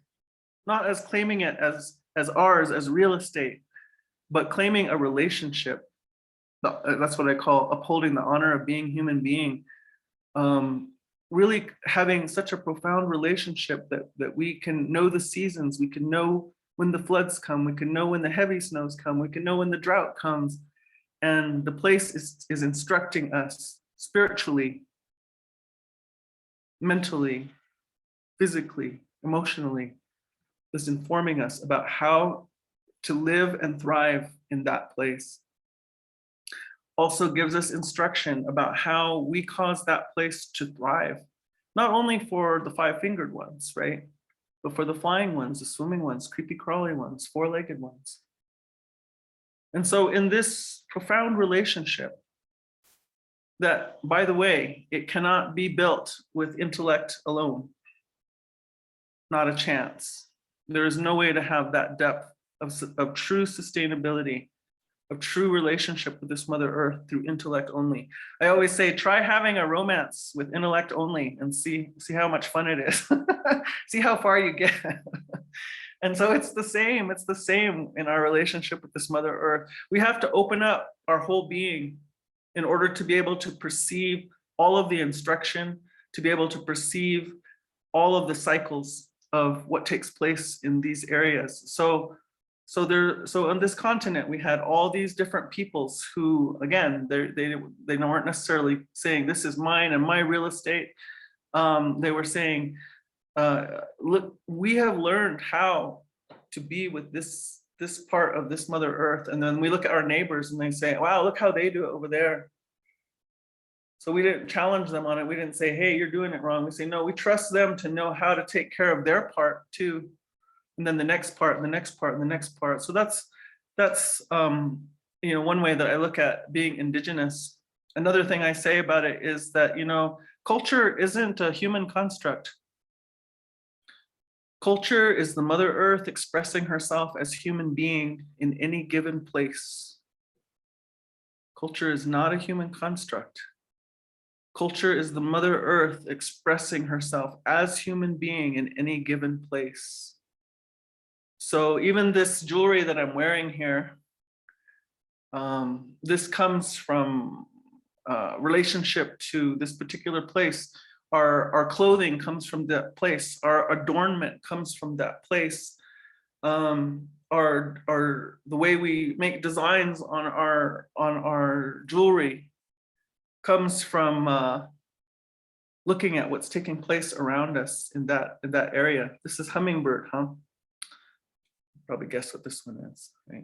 Speaker 5: not as claiming it as ours, as real estate, but claiming a relationship. That's what I call upholding the honor of being human being, really having such a profound relationship that we can know the seasons, we can know when the floods come, we can know when the heavy snows come, we can know when the drought comes. And the place is instructing us spiritually, mentally, physically, emotionally, is informing us about how to live and thrive in that place. Also gives us instruction about how we cause that place to thrive, not only for the five-fingered ones, right? But for the flying ones, the swimming ones, creepy crawly ones, four-legged ones. And so in this profound relationship that, by the way, it cannot be built with intellect alone. Not a chance. There is no way to have that depth of true sustainability, of true relationship with this Mother Earth through intellect only. I always say, try having a romance with intellect only and see how much fun it is. See how far you get. And so it's the same in our relationship with this Mother Earth. We have to open up our whole being in order to be able to perceive all of the instruction, to be able to perceive all of the cycles of what takes place in these areas. So on this continent, we had all these different peoples who, again, they weren't necessarily saying this is mine and my real estate. They were saying, look, we have learned how to be with this part of this Mother Earth. And then we look at our neighbors and they say, wow, look how they do it over there. So we didn't challenge them on it. We didn't say, hey, you're doing it wrong. We say, no, we trust them to know how to take care of their part too. And then the next part, and the next part, and the next part. So that's one way that I look at being Indigenous. Another thing I say about it is that, culture isn't a human construct. Culture is the Mother Earth expressing herself as human being in any given place. Culture is not a human construct. Culture is the Mother Earth expressing herself as human being in any given place. So even this jewelry that I'm wearing here, this comes from relationship to this particular place. Our clothing comes from that place. Our adornment comes from that place. The way we make designs on our jewelry comes from looking at what's taking place around us in that area. This is hummingbird, huh? Probably guess what this one is, right?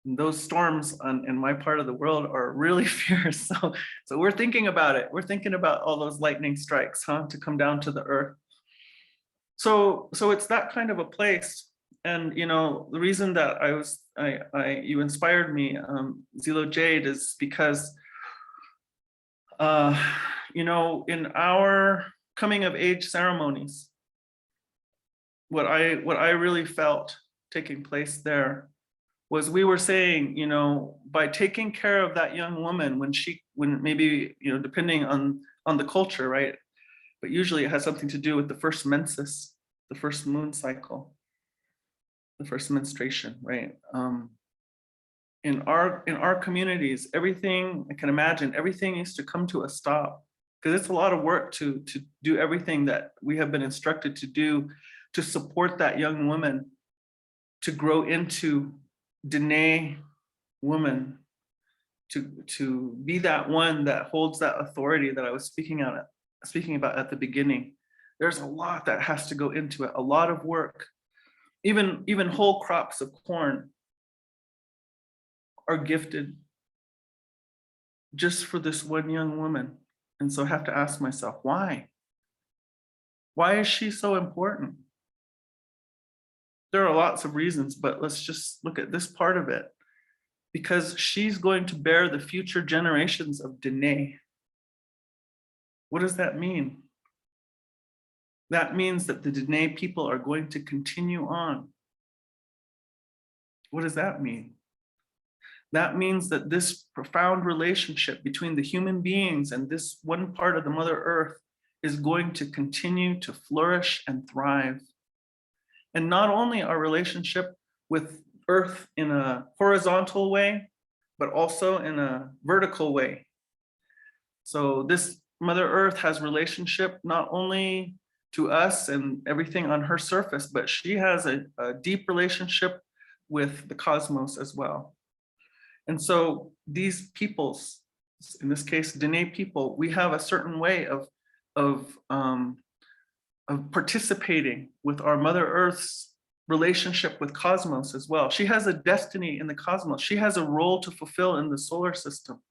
Speaker 5: And those storms in my part of the world are really fierce. So we're thinking about it. We're thinking about all those lightning strikes, huh, to come down to the earth. So it's that kind of a place. And the reason that you inspired me, Zilo Jade, is because in our coming of age ceremonies, what I really felt taking place there was we were saying, by taking care of that young woman when maybe, depending on the culture, right? But usually it has something to do with the first menses, the first moon cycle, the first menstruation, right? In our communities, everything, I can imagine, everything needs to come to a stop, because it's a lot of work to do everything that we have been instructed to do to support that young woman to grow into Dene woman, to be that one that holds that authority that I was speaking about at the beginning. There's a lot that has to go into it, a lot of work. Even whole crops of corn are gifted just for this one young woman. And so I have to ask myself, why? Why is she so important? There are lots of reasons, but let's just look at this part of it. Because she's going to bear the future generations of Dene. What does that mean? That means that the Dene people are going to continue on. What does that mean? That means that this profound relationship between the human beings and this one part of the Mother Earth is going to continue to flourish and thrive. And not only our relationship with Earth in a horizontal way, but also in a vertical way. So this Mother Earth has relationship not only to us and everything on her surface, but she has a deep relationship with the cosmos as well. And so these peoples, in this case, Dene people, we have a certain way of participating with our Mother Earth's relationship with cosmos as well. She has a destiny in the cosmos. She has a role to fulfill in the solar system.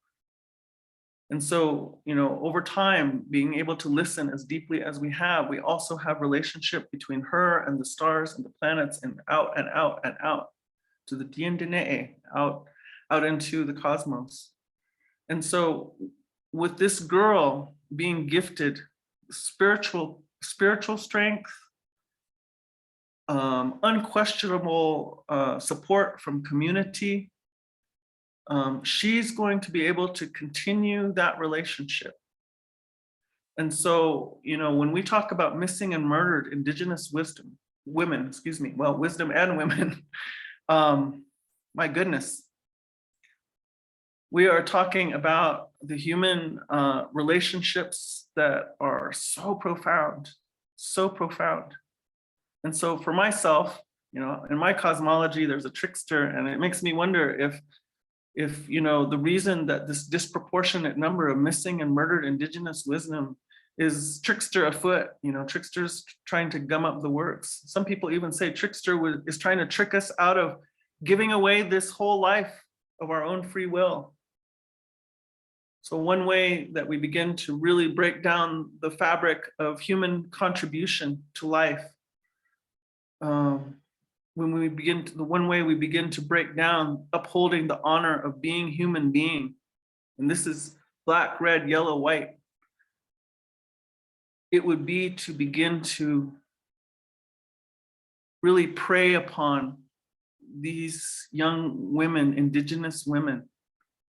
Speaker 5: And so, you know, over time, being able to listen as deeply as we have, we also have relationship between her and the stars and the planets, and out and out and out to the Dene, out into the cosmos. And so with this girl being gifted spiritual strength, unquestionable support from community, she's going to be able to continue that relationship. And so, you know, when we talk about missing and murdered Indigenous women, well, wisdom and women, my goodness, we are talking about the human relationships that are so profound, so profound. And so for myself, you know, in my cosmology, there's a trickster, and it makes me wonder if you know, the reason that this disproportionate number of missing and murdered Indigenous wisdom is trickster afoot. You know, trickster's trying to gum up the works. Some people even say trickster is trying to trick us out of giving away this whole life of our own free will. So one way that we begin to really break down the fabric of human contribution to life, one way we begin to break down upholding the honor of being human being, and this is black, red, yellow, white, it would be to begin to really prey upon these young women, Indigenous women,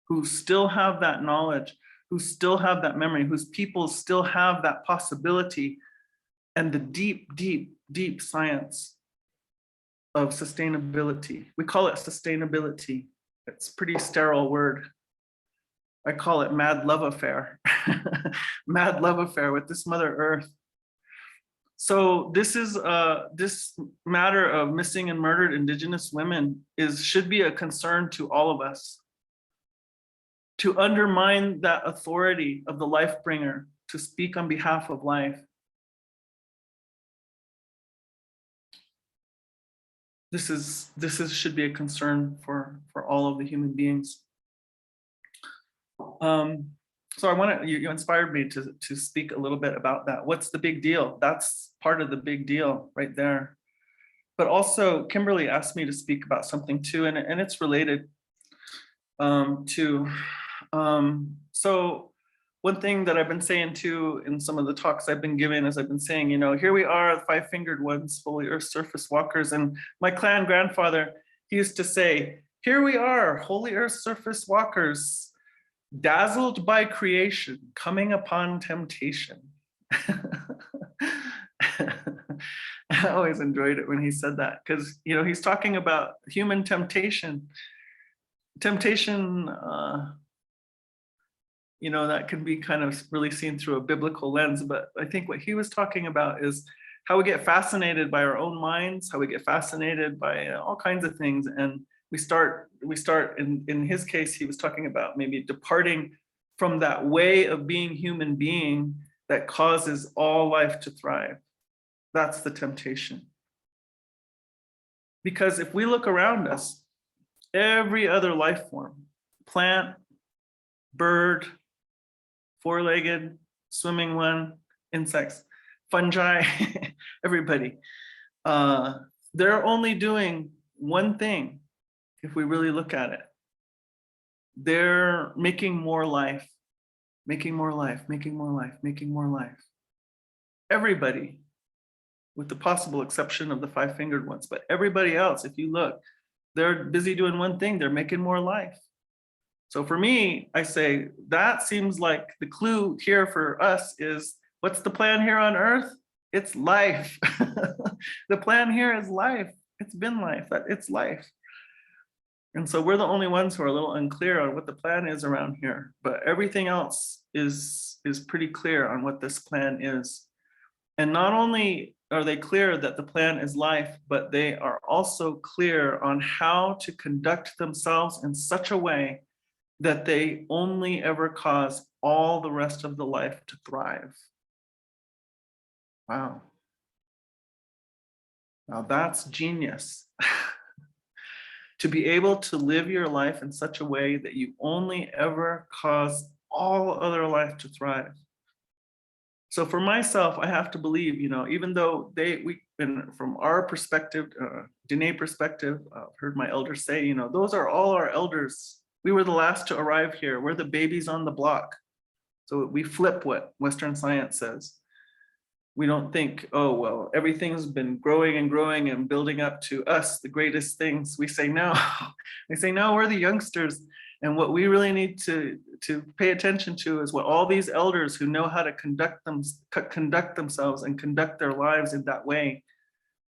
Speaker 5: who still have that knowledge, who still have that memory, whose people still have that possibility, and the deep, deep, deep science of sustainability. We call it sustainability. It's a pretty sterile word. I call it mad love affair. Mad love affair with this Mother Earth. So this is this matter of missing and murdered Indigenous women should be a concern to all of us. To undermine that authority of the life bringer to speak on behalf of life. This should be a concern for all of the human beings. So you inspired me to speak a little bit about that. What's the big deal? That's part of the big deal right there. But also Kimberly asked me to speak about something too, and it's related so one thing that I've been saying too in some of the talks I've been giving is I've been saying, you know, here we are, the five-fingered ones, holy earth surface walkers. And my clan grandfather, he used to say, here we are, holy earth surface walkers, dazzled by creation, coming upon temptation. I always enjoyed it when he said that, because, you know, he's talking about human temptation. Temptation, you know, that can be kind of really seen through a biblical lens, but I think what he was talking about is how we get fascinated by our own minds, how we get fascinated by all kinds of things, and we start in his case, he was talking about maybe departing from that way of being human being that causes all life to thrive. That's the temptation. Because if we look around us, every other life form, plant, bird, four-legged, swimming one, insects, fungi, everybody, they're only doing one thing if we really look at it. They're making more life, making more life, making more life, making more life. Everybody, with the possible exception of the five-fingered ones, but everybody else, if you look, they're busy doing one thing, they're making more life. So for me, I say that seems like the clue here for us is, what's the plan here on Earth? It's life. The plan here is life. It's been life, it's life. And so we're the only ones who are a little unclear on what the plan is around here, but everything else is pretty clear on what this plan is. And not only are they clear that the plan is life, but they are also clear on how to conduct themselves in such a way that they only ever cause all the rest of the life to thrive. Wow. Now that's genius. To be able to live your life in such a way that you only ever cause all other life to thrive. So for myself, I have to believe, even though from our perspective, Dene perspective, I've heard my elders say, those are all our elders. We were the last to arrive here. We're the babies on the block. So we flip what Western science says. We don't think, oh, well, everything's been growing and growing and building up to us, the greatest things. We say, no, we say, no, we're the youngsters. And what we really need to pay attention to is what all these elders who know how to conduct themselves and conduct their lives in that way,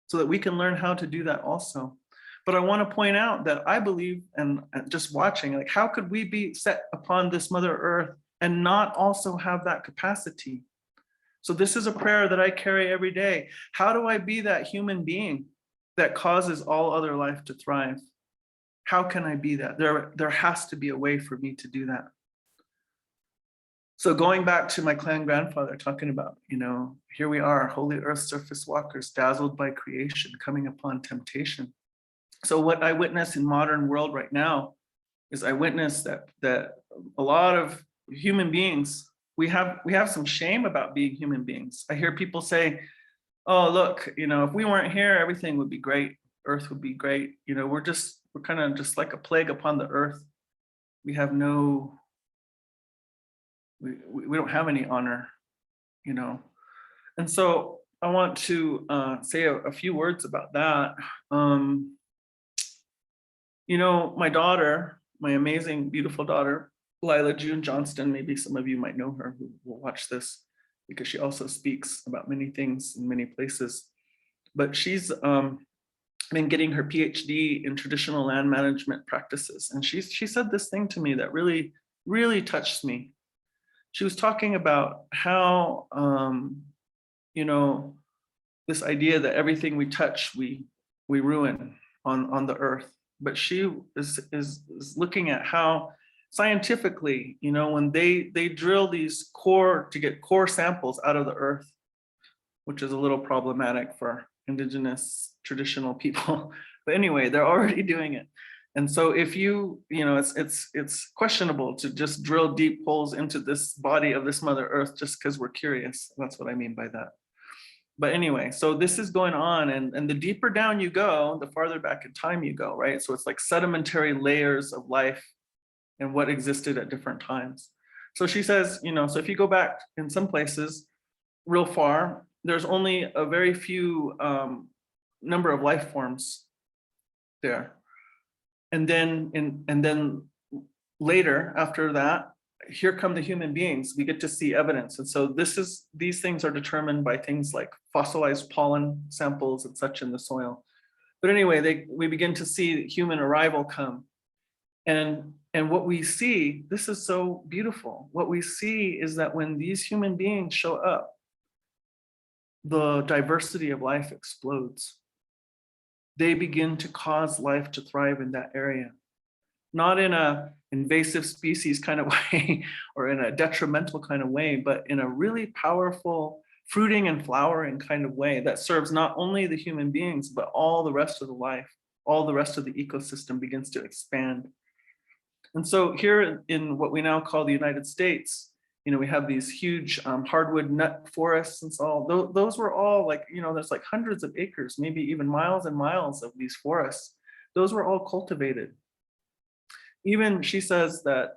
Speaker 5: so that we can learn how to do that also. But I want to point out that I believe, and just watching, like, how could we be set upon this Mother Earth and not also have that capacity? So this is a prayer that I carry every day. How do I be that human being that causes all other life to thrive? How can I be that? There has to be a way for me to do that. So going back to my clan grandfather talking about, here we are, holy earth surface walkers, dazzled by creation, coming upon temptation. So what I witness in modern world right now is I witness that a lot of human beings, we have some shame about being human beings. I hear people say, oh, look, if we weren't here, everything would be great. Earth would be great. We're kind of just like a plague upon the earth. We have we don't have any honor, And so I want to say a few words about that. My daughter, my amazing, beautiful daughter, Lila June Johnston, maybe some of you might know her who will watch this, because she also speaks about many things in many places. But she's been getting her PhD in traditional land management practices. And she said this thing to me that really, really touched me. She was talking about how, this idea that everything we touch, we ruin on the earth. But she is looking at how scientifically, when they drill these to get core samples out of the earth, which is a little problematic for indigenous traditional people. But anyway, they're already doing it. And so if it's questionable to just drill deep holes into this body of this Mother Earth just because we're curious. That's what I mean by that. But anyway, so this is going on, and the deeper down you go, the farther back in time you go, right? So it's like sedimentary layers of life and what existed at different times. So she says, so if you go back in some places real far, there's only a very few number of life forms there. And then later, after that, here come the human beings. We get to see evidence. And so these things are determined by things like fossilized pollen samples and such in the soil. But anyway, we begin to see human arrival come. And what we see, this is so beautiful. What we see is that when these human beings show up, the diversity of life explodes. They begin to cause life to thrive in that area. Not in a invasive species kind of way or in a detrimental kind of way, but in a really powerful fruiting and flowering kind of way that serves not only the human beings, but all the rest of the life, all the rest of the ecosystem begins to expand. And so here in what we now call the United States, we have these huge hardwood nut forests and so all. Those were all like, there's like hundreds of acres, maybe even miles and miles of these forests. Those were all cultivated. Even she says that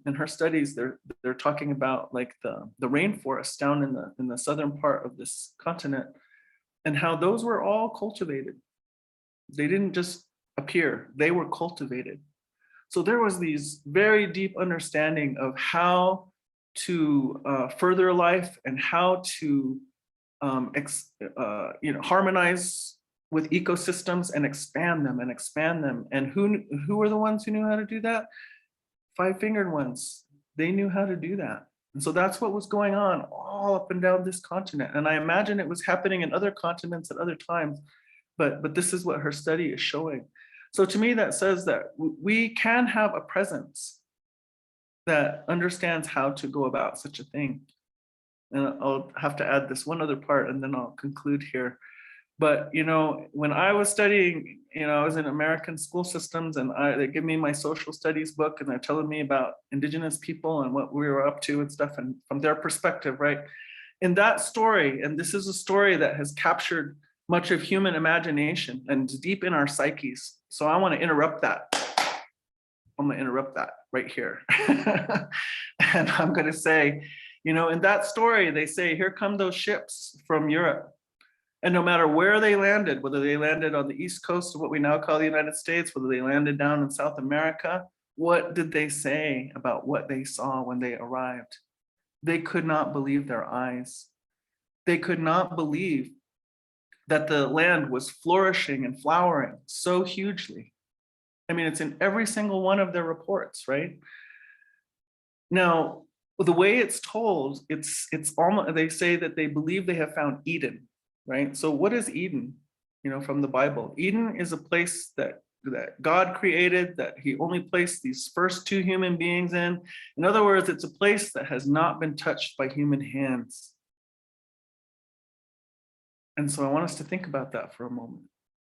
Speaker 5: in her studies, they're talking about like the rainforests down in the southern part of this continent, and how those were all cultivated. They didn't just appear, they were cultivated. So there was these very deep understanding of how to further life and how to harmonize with ecosystems and expand them and expand them. And who are the ones who knew how to do that? Five-fingered ones. They knew how to do that. And so that's what was going on all up and down this continent. And I imagine it was happening in other continents at other times, but this is what her study is showing. So to me, that says that we can have a presence that understands how to go about such a thing. And I'll have to add this one other part and then I'll conclude here. But, you know, when I was studying, you know, I was in American school systems and they give me my social studies book and they're telling me about Indigenous people and what we were up to and stuff, and from their perspective, right? In that story, and this is a story that has captured much of human imagination and deep in our psyches. So I want to interrupt that. I'm going to interrupt that right here. And I'm going to say, you know, in that story, they say, here come those ships from Europe. And no matter where they landed, whether they landed on the East Coast of what we now call the United States, whether they landed down in South America, what did they say about what they saw when they arrived? They could not believe their eyes. They could not believe that the land was flourishing and flowering so hugely. I mean, it's in every single one of their reports, right? Now, the way it's told, it's almost, they say that they believe they have found Eden. Right? So what is Eden, you know, from the Bible? Eden is a place that God created, that he only placed these first two human beings in. In other words, it's a place that has not been touched by human hands. And so I want us to think about that for a moment,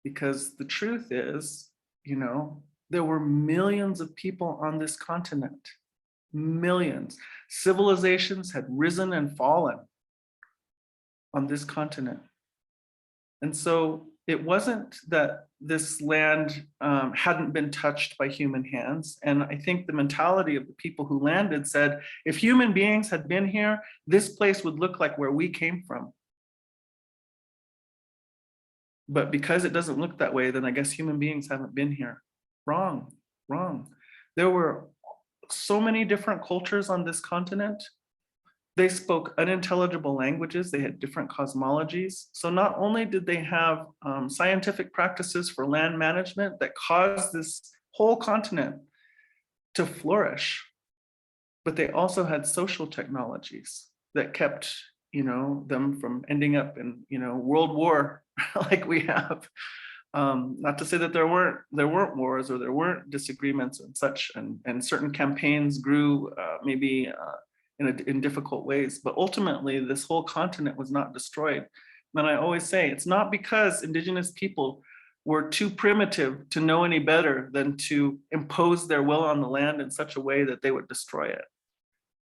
Speaker 5: because the truth is, you know, there were millions of people on this continent, millions. Civilizations had risen and fallen on this continent. And so it wasn't that this land hadn't been touched by human hands. And I think the mentality of the people who landed said, if human beings had been here, this place would look like where we came from. But because it doesn't look that way, then I guess human beings haven't been here. Wrong, wrong. There were so many different cultures on this continent. They spoke unintelligible languages. They had different cosmologies. So not only did they have scientific practices for land management that caused this whole continent to flourish, but they also had social technologies that kept, you know, them from ending up in, you know, world war like we have. Not to say that there weren't wars or there weren't disagreements and such, and certain campaigns grew maybe in difficult ways, but ultimately this whole continent was not destroyed. And I always say, it's not because Indigenous people were too primitive to know any better than to impose their will on the land in such a way that they would destroy it.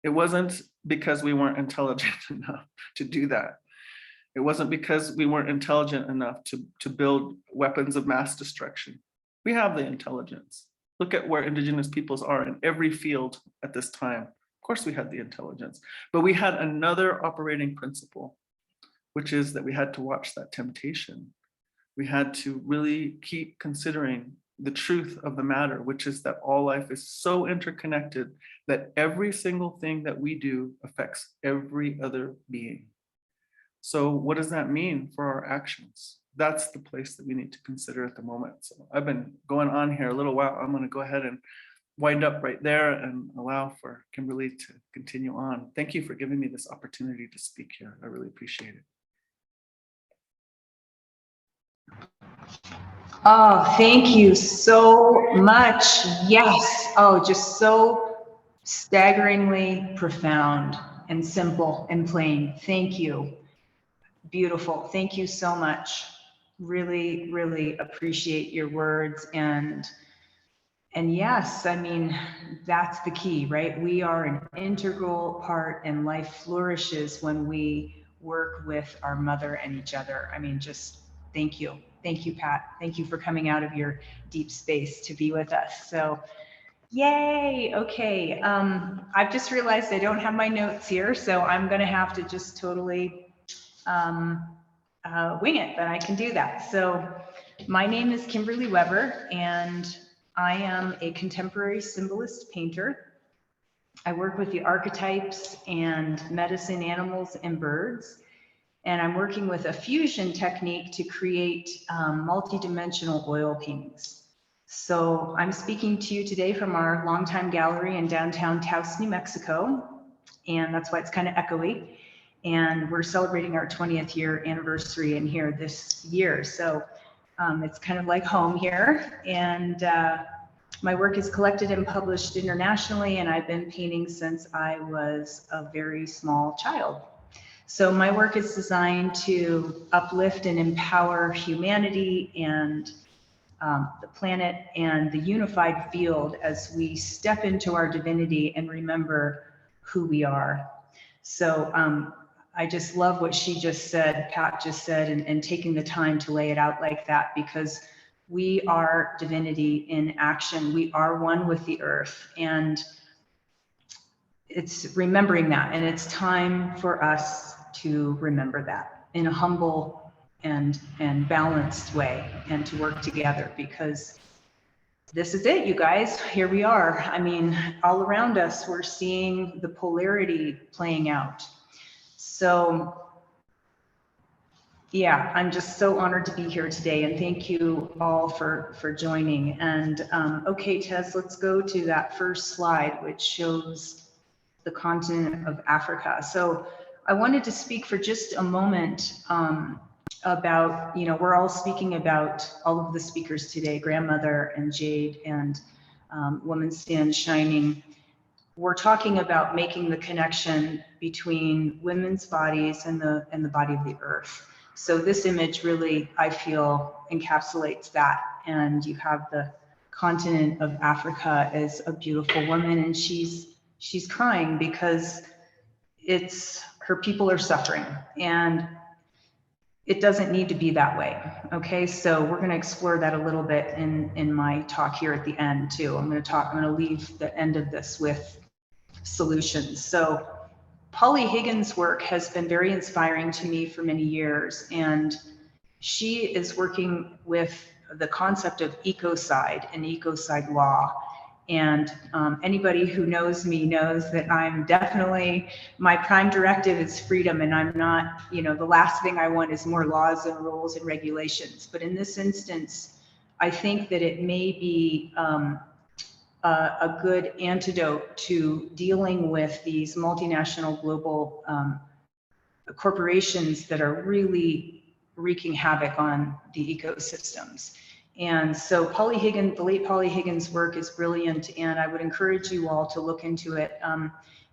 Speaker 5: It wasn't because we weren't intelligent enough to do that. It wasn't because we weren't intelligent enough to build weapons of mass destruction. We have the intelligence. Look at where Indigenous peoples are in every field at this time. Of course we had the intelligence, but we had another operating principle, which is that we had to watch that temptation. We had to really keep considering the truth of the matter, which is that all life is so interconnected that every single thing that we do affects every other being. So what does that mean for our actions? That's the place that we need to consider at the moment. So I've been going on here a little while. I'm going to go ahead and wind up right there and allow for Kimberly to continue on. Thank you for giving me this opportunity to speak here. I really appreciate it.
Speaker 2: Oh, thank you so much. Yes. Oh, just so staggeringly profound and simple and plain. Thank you. Beautiful. Thank you so much. Really, really appreciate your words. And yes, I mean, that's the key, right? We are an integral part, and life flourishes when we work with our mother and each other. I mean, just thank you. Thank you, Pat. Thank you for coming out of your deep space to be with us. So yay. Okay. I've just realized I don't have my notes here, so I'm going to have to just totally wing it, but I can do that. So my name is Kimberly Weber, and I am a contemporary symbolist painter. I work with the archetypes and medicine animals and birds. And I'm working with a fusion technique to create multi-dimensional oil paintings. So I'm speaking to you today from our longtime gallery in downtown Taos, New Mexico. And that's why it's kind of echoey. And we're celebrating our 20th year anniversary in here this year. So it's kind of like home here. And my work is collected and published internationally, and I've been painting since I was a very small child. So my work is designed to uplift and empower humanity and the planet and the unified field as we step into our divinity and remember who we are. So I just love what she just said, Pat just said, and taking the time to lay it out like that, because we are divinity in action. We are one with the earth, and it's remembering that. And it's time for us to remember that in a humble and balanced way, and to work together, because this is it, you guys. Here we are. I mean, all around us, we're seeing the polarity playing out. So yeah, I'm just so honored to be here today, and thank you all for joining. And okay, Tess, let's go to that first slide, which shows the continent of Africa. So I wanted to speak for just a moment about, you know, we're all speaking about, all of the speakers today, Grandmother and Jade and Woman Stand Shining. We're talking about making the connection between women's bodies and the body of the earth. So this image really, I feel, encapsulates that. And you have the continent of Africa as a beautiful woman, and she's crying because her people are suffering, and it doesn't need to be that way. Okay, so we're going to explore that a little bit in my talk here at the end too. I'm going to leave the end of this with solutions. So Polly Higgins' work has been very inspiring to me for many years, and she is working with the concept of ecocide and ecocide law. And anybody who knows me knows that I'm definitely, my prime directive is freedom, and I'm not, you know, the last thing I want is more laws and rules and regulations. But in this instance, I think that it may be a good antidote to dealing with these multinational global corporations that are really wreaking havoc on the ecosystems. And so the late Polly Higgins' work is brilliant, and I would encourage you all to look into it.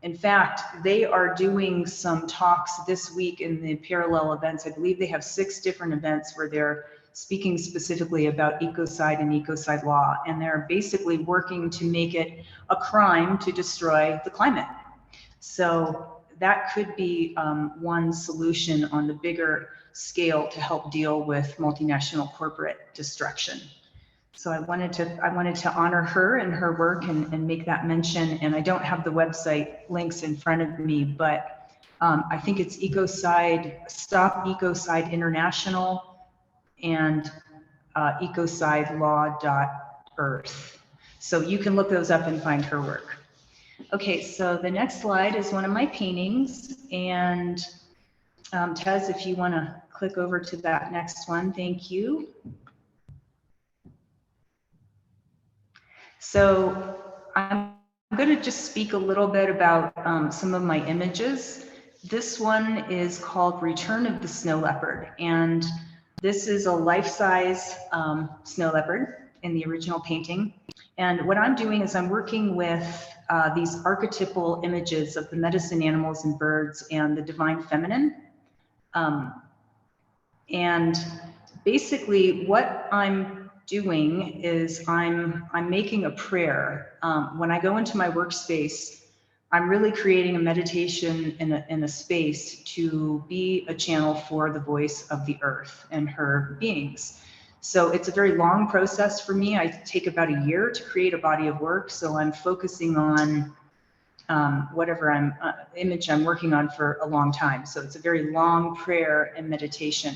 Speaker 2: In fact, they are doing some talks this week in the parallel events. I believe they have 6 different events where they're speaking specifically about ecocide and ecocide law, and they're basically working to make it a crime to destroy the climate. So that could be one solution on the bigger scale to help deal with multinational corporate destruction. So I wanted to honor her and her work and make that mention. And I don't have the website links in front of me, but I think it's Ecocide, Stop Ecocide International, and ecocidelelaw.earth. So you can look those up and find her work. Okay, so the next slide is one of my paintings, and Tez, if you want to click over to that next one, thank you. So I'm going to just speak a little bit about some of my images. This one is called Return of the Snow Leopard, and this is a life-size snow leopard in the original painting. And what I'm doing is I'm working with these archetypal images of the medicine animals and birds and the divine feminine. And basically what I'm doing is I'm making a prayer. When I go into my workspace, I'm really creating a meditation in a space to be a channel for the voice of the earth and her beings. So it's a very long process for me. I take about a year to create a body of work. So I'm focusing on whatever image I'm working on for a long time. So it's a very long prayer and meditation.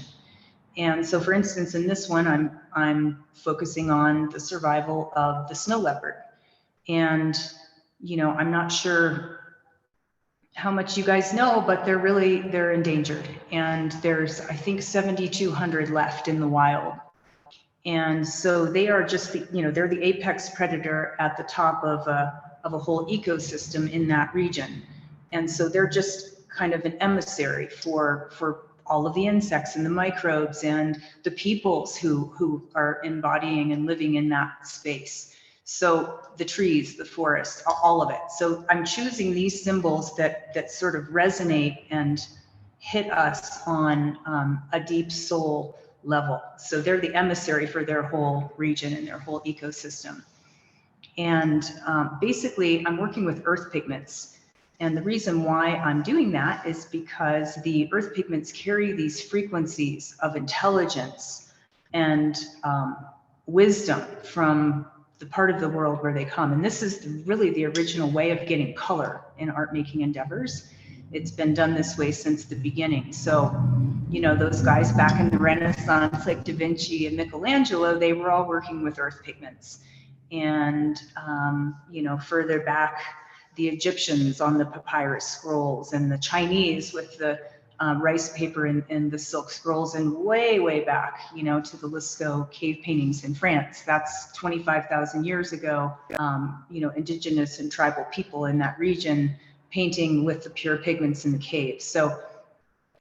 Speaker 2: And so, for instance, in this one, I'm focusing on the survival of the snow leopard. And, you know, I'm not sure how much you guys know, but they're endangered. And there's, I think, 7,200 left in the wild. And so they are just they're the apex predator at the top of a whole ecosystem in that region. And so they're just kind of an emissary for all of the insects and the microbes and the peoples who are embodying and living in that space. So the trees, the forest, all of it. So I'm choosing these symbols that sort of resonate and hit us on a deep soul level. So they're the emissary for their whole region and their whole ecosystem. And basically, I'm working with earth pigments. And the reason why I'm doing that is because the earth pigments carry these frequencies of intelligence and wisdom from the part of the world where they come. And this is really the original way of getting color in art making endeavors. It's been done this way since the beginning. So, those guys back in the Renaissance, like Da Vinci and Michelangelo, they were all working with earth pigments. And, further back, the Egyptians on the papyrus scrolls, and the Chinese with the rice paper and the silk scrolls, and way back, to the Lascaux cave paintings in France. That's 25,000 years ago, indigenous and tribal people in that region painting with the pure pigments in the caves. So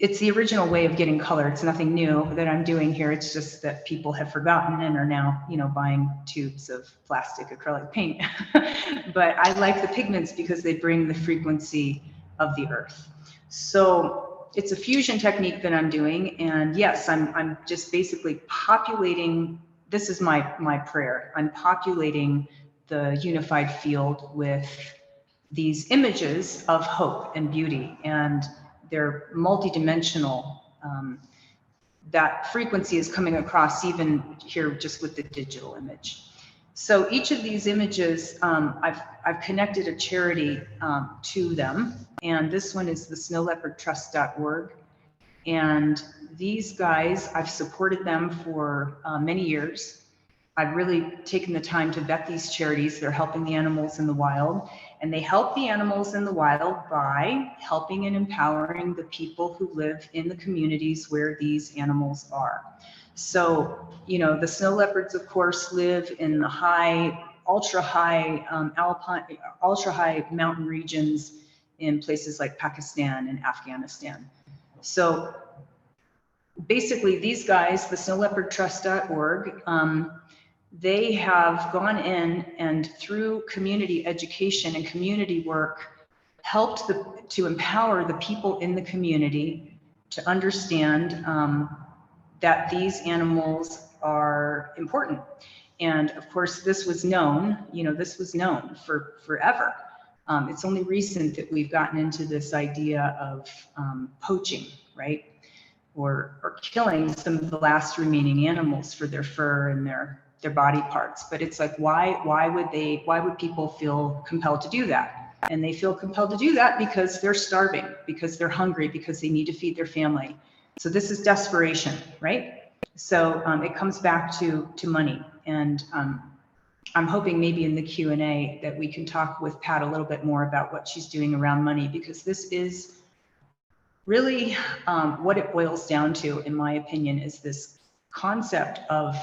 Speaker 2: it's the original way of getting color. It's nothing new that I'm doing here. It's just that people have forgotten and are now, buying tubes of plastic acrylic paint. But I like the pigments because they bring the frequency of the earth. So it's a fusion technique that I'm doing. And yes, I'm just basically populating. This is my prayer. I'm populating the unified field with these images of hope and beauty, and they're multidimensional. That frequency is coming across even here just with the digital image. So each of these images, I've connected a charity to them, and this one is the Leopardtrust.org. And these guys, I've supported them for many years. I've really taken the time to vet these charities. They're helping the animals in the wild, and they help the animals in the wild by helping and empowering the people who live in the communities where these animals are. So, the snow leopards, of course, live in the ultra high mountain regions in places like Pakistan and Afghanistan. So basically, these guys, the Leopardtrust.org, they have gone in and through community education and community work helped to empower the people in the community to understand that these animals are important. And of course, this was known, for forever. It's only recent that we've gotten into this idea of poaching, right? Or killing some of the last remaining animals for their fur and their body parts. But it's like, why would people feel compelled to do that? And they feel compelled to do that because they're starving, because they're hungry, because they need to feed their family. So this is desperation, right? So it comes back to money. And I'm hoping maybe in the Q&A that we can talk with Pat a little bit more about what she's doing around money, because this is really what it boils down to, in my opinion, is this concept of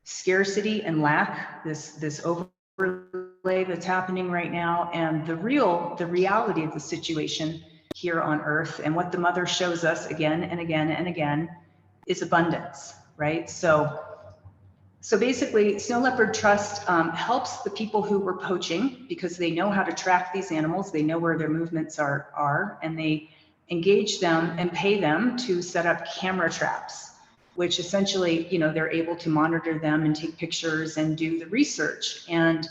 Speaker 2: scarcity and lack, this overlay that's happening right now, and the reality of the situation here on Earth, and what the mother shows us again and again and again is abundance, right? So basically, Snow Leopard Trust helps the people who were poaching because they know how to track these animals, they know where their movements are, and they engage them and pay them to set up camera traps, which essentially, they're able to monitor them and take pictures and do the research. And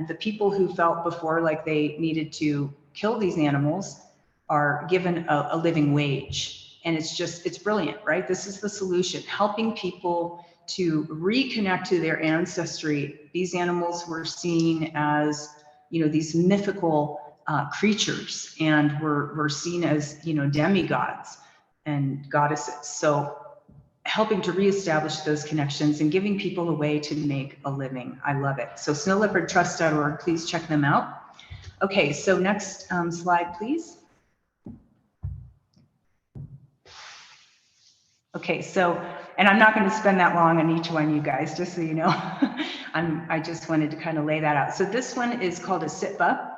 Speaker 2: the people who felt before like they needed to kill these animals are given a living wage. And it's brilliant, right? This is the solution, helping people to reconnect to their ancestry. These animals were seen as, these mythical creatures, and were seen as, demigods and goddesses. So helping to reestablish those connections and giving people a way to make a living. I love it. So snowleopardtrust.org, please check them out. Okay, so next slide, please. Okay, so, and I'm not going to spend that long on each one, you guys, just so you know. I just wanted to kind of lay that out. So this one is called a sitba,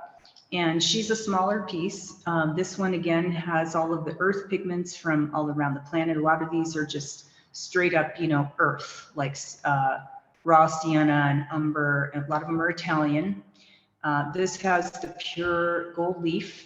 Speaker 2: and she's a smaller piece. This one, again, has all of the earth pigments from all around the planet. A lot of these are just straight up, you know, earth, like raw sienna and umber, and a lot of them are Italian. This has the pure gold leaf,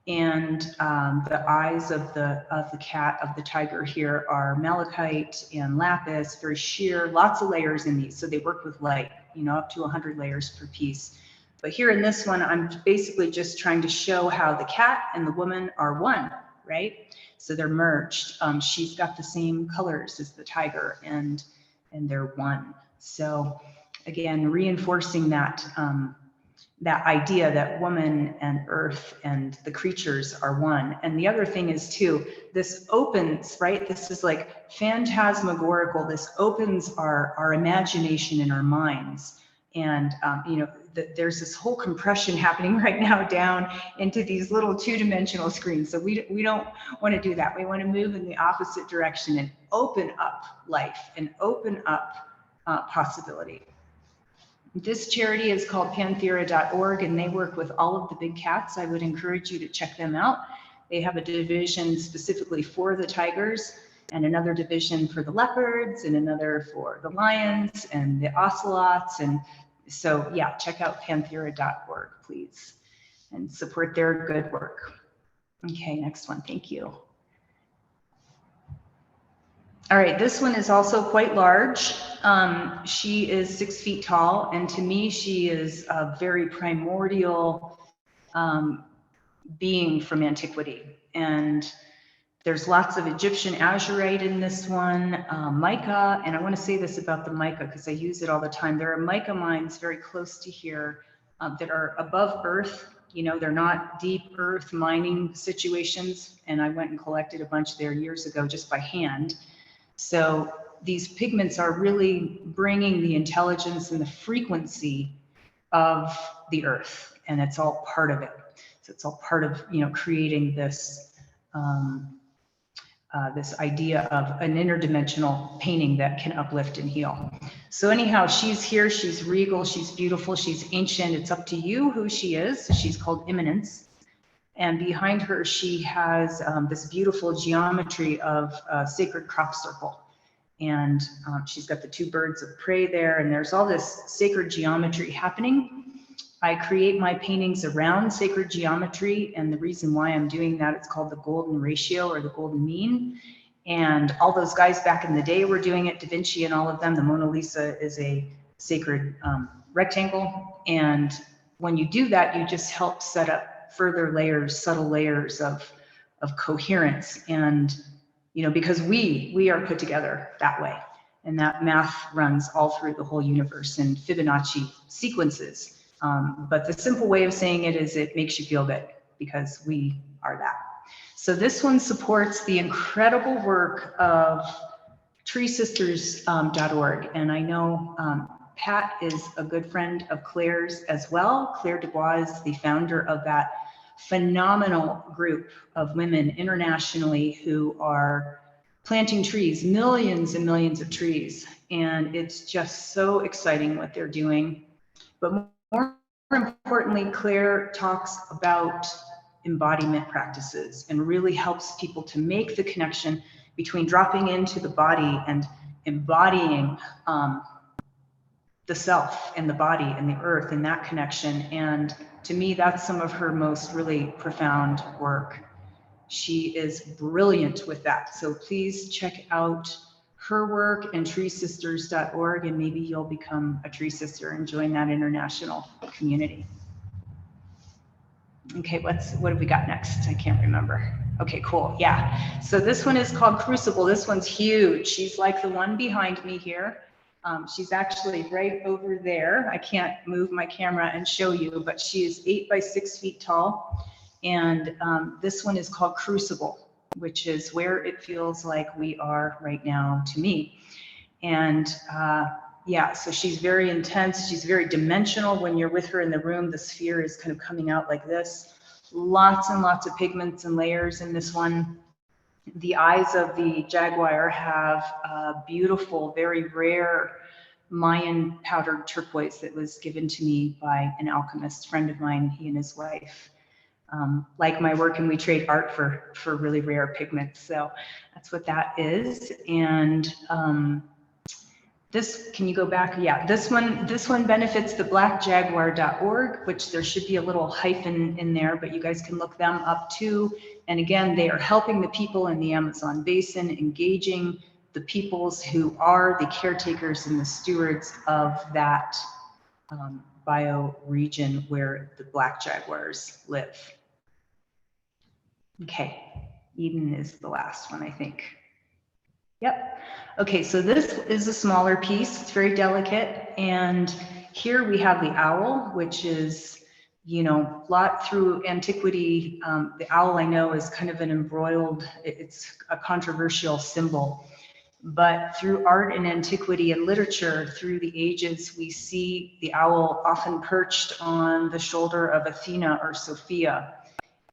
Speaker 2: and the eyes of the cat, of the tiger here, are malachite and lapis, very sheer, lots of layers in these. So they work with light, you know, up to 100 layers per piece. But here in this one, I'm basically just trying to show how the cat and the woman are one, right? So they're merged. She's got the same colors as the tiger, and they're one. So again, reinforcing that that idea that woman and earth and the creatures are one. And the other thing is too, this opens, right? This is like phantasmagorical. This opens our imagination and our minds. And, you know, there's this whole compression happening right now down into these little two-dimensional screens. So we don't want to do that. We want to move in the opposite direction and open up life and open up possibility. This charity is called panthera.org, and they work with all of the big cats. I would encourage you to check them out. They have a division specifically for the tigers, and another division for the leopards, and another for the lions and the ocelots. And so, yeah, check out panthera.org, please, and support their good work. Okay, next one. Thank you. All right, this one is also quite large. She is 6 feet tall, and to me, she is a very primordial being from antiquity. And there's lots of Egyptian azurite in this one, mica, and I want to say this about the mica because I use it all the time. There are mica mines very close to here that are above earth. You know, they're not deep earth mining situations, and I went and collected a bunch there years ago just by hand. So these pigments are really bringing the intelligence and the frequency of the earth, and it's all part of it. So it's all part of, you know, creating this this idea of an interdimensional painting that can uplift and heal. So anyhow, she's here, she's regal, she's beautiful, she's ancient. It's up to you who she is. She's called Immanence. And behind her, she has this beautiful geometry of a sacred crop circle. And she's got the 2 birds of prey there, and there's all this sacred geometry happening. I create my paintings around sacred geometry, and the reason why I'm doing that, it's called the golden ratio or the golden mean. And all those guys back in the day were doing it, Da Vinci and all of them. The Mona Lisa is a sacred rectangle. And when you do that, you just help set up further layers, subtle layers of coherence. And, you know, because we are put together that way. And that math runs all through the whole universe in Fibonacci sequences. But the simple way of saying it is it makes you feel good because we are that. So this one supports the incredible work of treesisters.org. And I know Pat is a good friend of Claire's as well. Claire Dubois is the founder of that phenomenal group of women internationally who are planting trees, millions and millions of trees. And it's just so exciting what they're doing. But more importantly, Claire talks about embodiment practices and really helps people to make the connection between dropping into the body and embodying the self and the body and the earth and that connection. And to me, that's some of her most really profound work. She is brilliant with that. So please check out her work and treesisters.org, and maybe you'll become a tree sister and join that international community. Okay, what have we got next? I can't remember. Okay, cool. Yeah. So this one is called Crucible. This one's huge. She's like the one behind me here. She's actually right over there. I can't move my camera and show you, but she is 8 by 6 feet tall. And this one is called Crucible, which is where it feels like we are right now to me. And Yeah, so she's very intense. She's very dimensional. When you're with her in the room, the sphere is kind of coming out like this. Lots and lots of pigments and layers in this one. The eyes of the Jaguar have a beautiful, very rare Mayan powdered turquoise that was given to me by an alchemist friend of mine, he and his wife. Like my work, and we trade art for really rare pigments. So that's what that is. And this, can you go back? Yeah, this one benefits the blackjaguar.org, which there should be a little hyphen in there, but you guys can look them up too. And again, they are helping the people in the Amazon basin, engaging the peoples who are the caretakers and the stewards of that bioregion where the black jaguars live. Okay, Eden is the last one, I think. Yep. Okay, so this is a smaller piece. It's very delicate. And here we have the owl, which is, you know, lot through antiquity. The owl, I know, is kind of an embroiled, it's a controversial symbol. But through art and antiquity and literature, through the ages, we see the owl often perched on the shoulder of Athena or Sophia.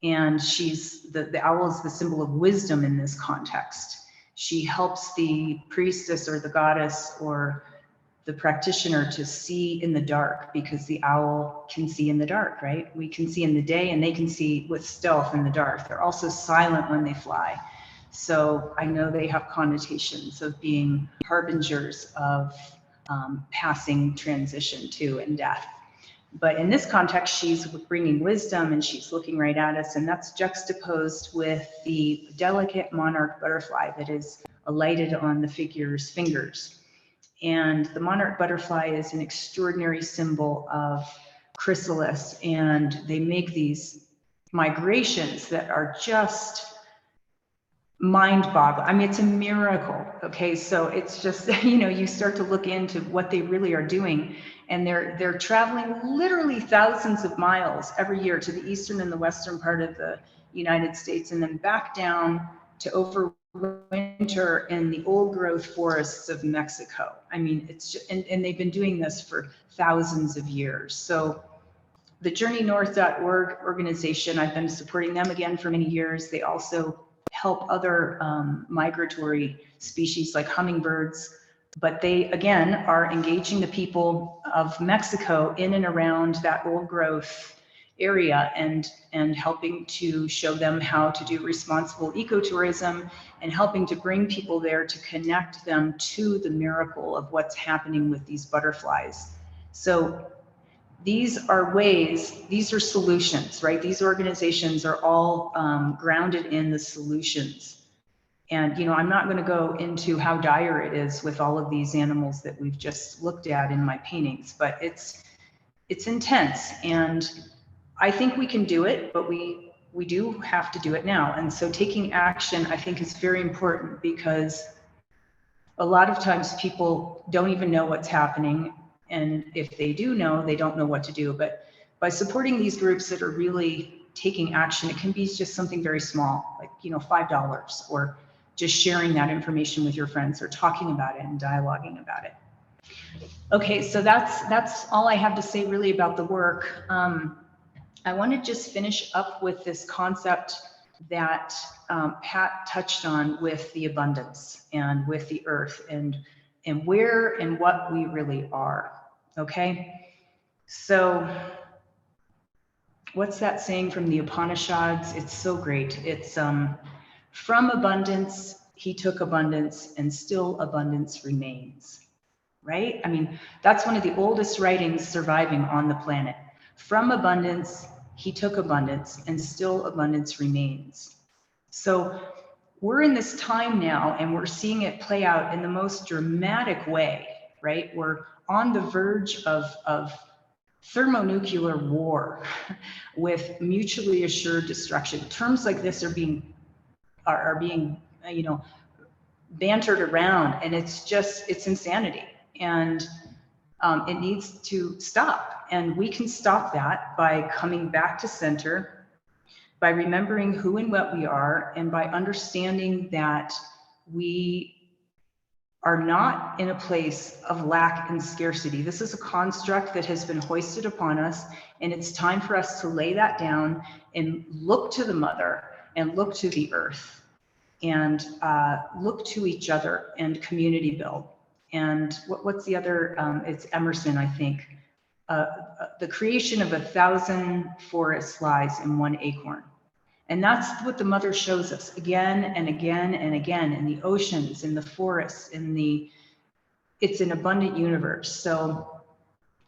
Speaker 2: And she's, the owl is the symbol of wisdom in this context. She helps the priestess or the goddess or the practitioner to see in the dark, because the owl can see in the dark, right? We can see in the day and they can see with stealth in the dark. They're also silent when they fly. So I know they have connotations of being harbingers of passing transition too and death. But in this context, she's bringing wisdom and she's looking right at us, and that's juxtaposed with the delicate monarch butterfly that is alighted on the figure's fingers. And the monarch butterfly is an extraordinary symbol of chrysalis, and they make these migrations that are just mind-boggling. I mean, it's a miracle. Okay, so it's just, you know, you start to look into what they really are doing, and they're traveling literally thousands of miles every year to the eastern and the western part of the United States, and then back down to overwinter in the old growth forests of Mexico. I mean, it's just, and they've been doing this for thousands of years. So the journeynorth.org organization, I've been supporting them again for many years. They also help other migratory species like hummingbirds, but they again are engaging the people of Mexico in and around that old growth area and helping to show them how to do responsible ecotourism and helping to bring people there to connect them to the miracle of what's happening with these butterflies. So these are ways, these are solutions, right? These organizations are all grounded in the solutions. And, you know, I'm not going to go into how dire it is with all of these animals that we've just looked at in my paintings, but it's intense. And I think we can do it, but we do have to do it now. And so taking action, I think, is very important, because a lot of times people don't even know what's happening. And if they do know, they don't know what to do. But by supporting these groups that are really taking action, it can be just something very small, like, you know, $5, or just sharing that information with your friends, or talking about it and dialoguing about it. Okay, so that's all I have to say really about the work. I want to just finish up with this concept that Pat touched on with the abundance and with the earth and where and what we really are. Okay, so what's that saying from the Upanishads? It's so great. It's from abundance he took abundance, and still abundance remains. Right? I mean, that's one of the oldest writings surviving on the planet. From abundance he took abundance, and still abundance remains. So we're in this time now, and we're seeing it play out in the most dramatic way, right? We're on the verge of thermonuclear war with mutually assured destruction. Terms like this are being, you know, bantered around, and it's insanity, and it needs to stop. And we can stop that by coming back to center, by remembering who and what we are, and by understanding that we are not in a place of lack and scarcity. This is a construct that has been hoisted upon us, and it's time for us to lay that down and look to the mother and look to the earth and look to each other and community build. And what's the other? It's Emerson, I think. The creation of 1,000 forests lies in one acorn. And that's what the mother shows us again and again and again in the oceans, in the forests, it's an abundant universe. So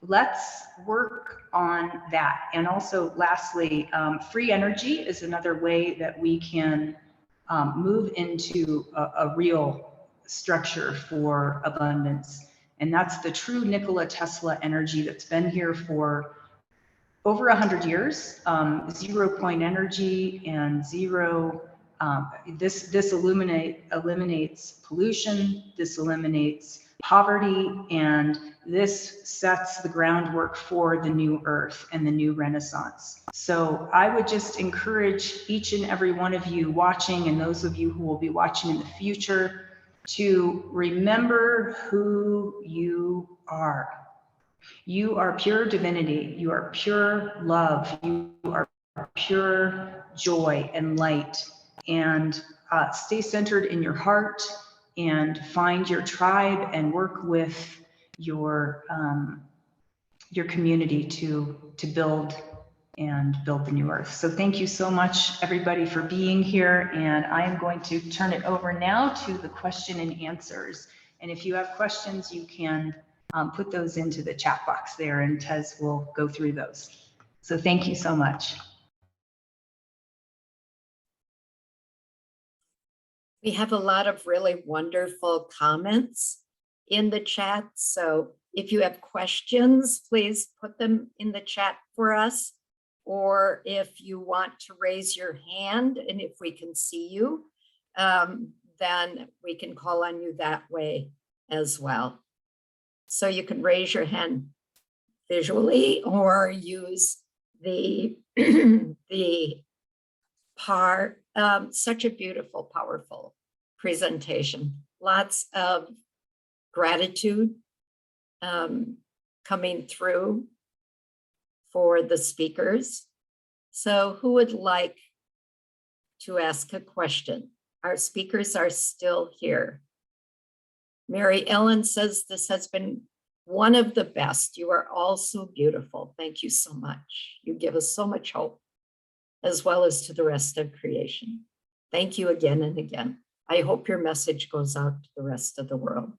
Speaker 2: let's work on that. And also lastly, free energy is another way that we can move into a real structure for abundance. And that's the true Nikola Tesla energy that's been here for over 100 years. 0 point energy and zero. This eliminates pollution. This eliminates poverty, and this sets the groundwork for the new earth and the new renaissance. So I would just encourage each and every one of you watching, and those of you who will be watching in the future, to remember who you are. You are pure divinity. You are pure love. You are pure joy and light. And stay centered in your heart and find your tribe and work with your community to build the new earth. So thank you so much, everybody, for being here. And I am going to turn it over now to the question and answers. And if you have questions, you can put those into the chat box there, and Tez will go through those. So thank you so much.
Speaker 1: We have a lot of really wonderful comments in the chat. So if you have questions, please put them in the chat for us. Or if you want to raise your hand, and if we can see you, then we can call on you that way as well. So you can raise your hand visually or use the such a beautiful, powerful presentation. Lots of gratitude coming through for the speakers. So who would like to ask a question? Our speakers are still here. Mary Ellen says this has been one of the best. You are all so beautiful. Thank you so much. You give us so much hope, as well as to the rest of creation. Thank you again and again. I hope your message goes out to the rest of the world.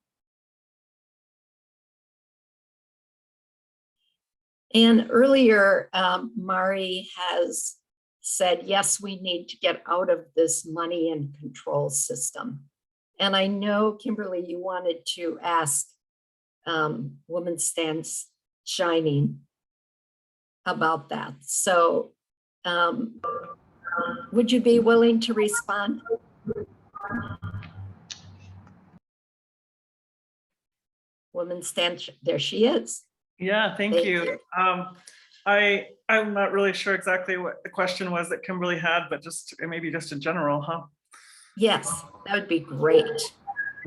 Speaker 1: And earlier, Mari has said, yes, we need to get out of this money and control system. And I know, Kimberly, you wanted to ask Woman Stands Shining about that. So would you be willing to respond? Woman Stands, there she is.
Speaker 5: Yeah, thank you. I'm not really sure exactly what the question was that Kimberly had, but maybe just in general, huh?
Speaker 1: Yes, that would be great.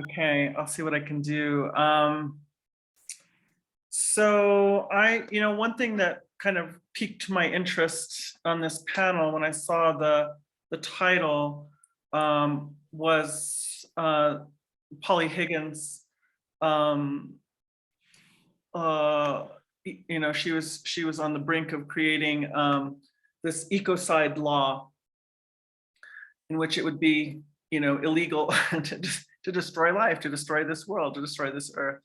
Speaker 5: Okay, I'll see what I can do. So one thing that kind of piqued my interest on this panel when I saw the title was Polly Higgins. She was on the brink of creating this ecocide law, in which it would be illegal to destroy life, to destroy this world, to destroy this earth.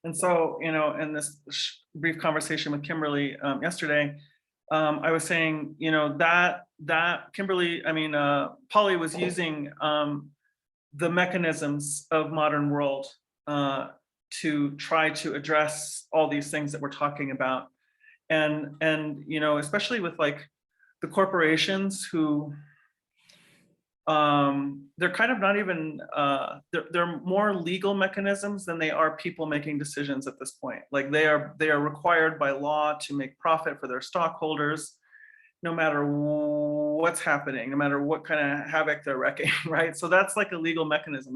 Speaker 5: And so in this brief conversation with Kimberly yesterday, I was saying that Kimberly, Polly was using the mechanisms of modern world to try to address all these things that we're talking about, and especially with like the corporations who they're kind of not even they're more legal mechanisms than they are people making decisions at this point. Like they are required by law to make profit for their stockholders, no matter what's happening, no matter what kind of havoc they're wrecking, right? So that's like a legal mechanism.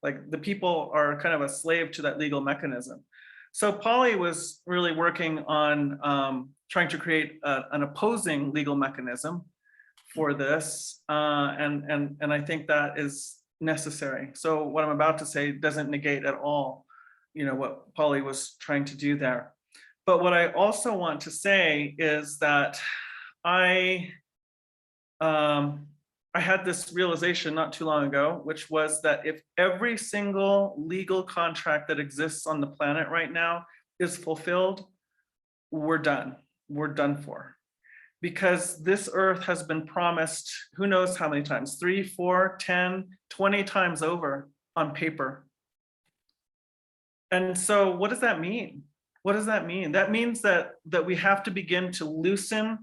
Speaker 5: Like the people are kind of a slave to that legal mechanism. So Polly was really working on trying to create an opposing legal mechanism for this, and I think that is necessary. So what I'm about to say doesn't negate at all, what Polly was trying to do there. But what I also want to say is that I had this realization not too long ago, which was that if every single legal contract that exists on the planet right now is fulfilled, we're done. We're done for. Because this earth has been promised, who knows how many times, 3, 4, 10, 20 times over on paper. And so what does that mean? What does that mean? That means that we have to begin to loosen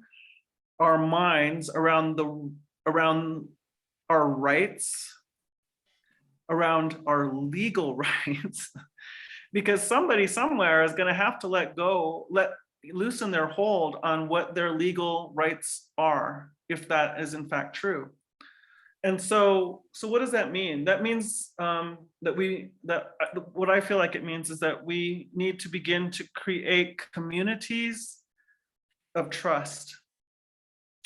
Speaker 5: our minds around our rights, around our legal rights, because somebody somewhere is going to have to loosen their hold on what their legal rights are, if that is in fact true. And so what does that mean? That means what I feel like it means is that we need to begin to create communities of trust.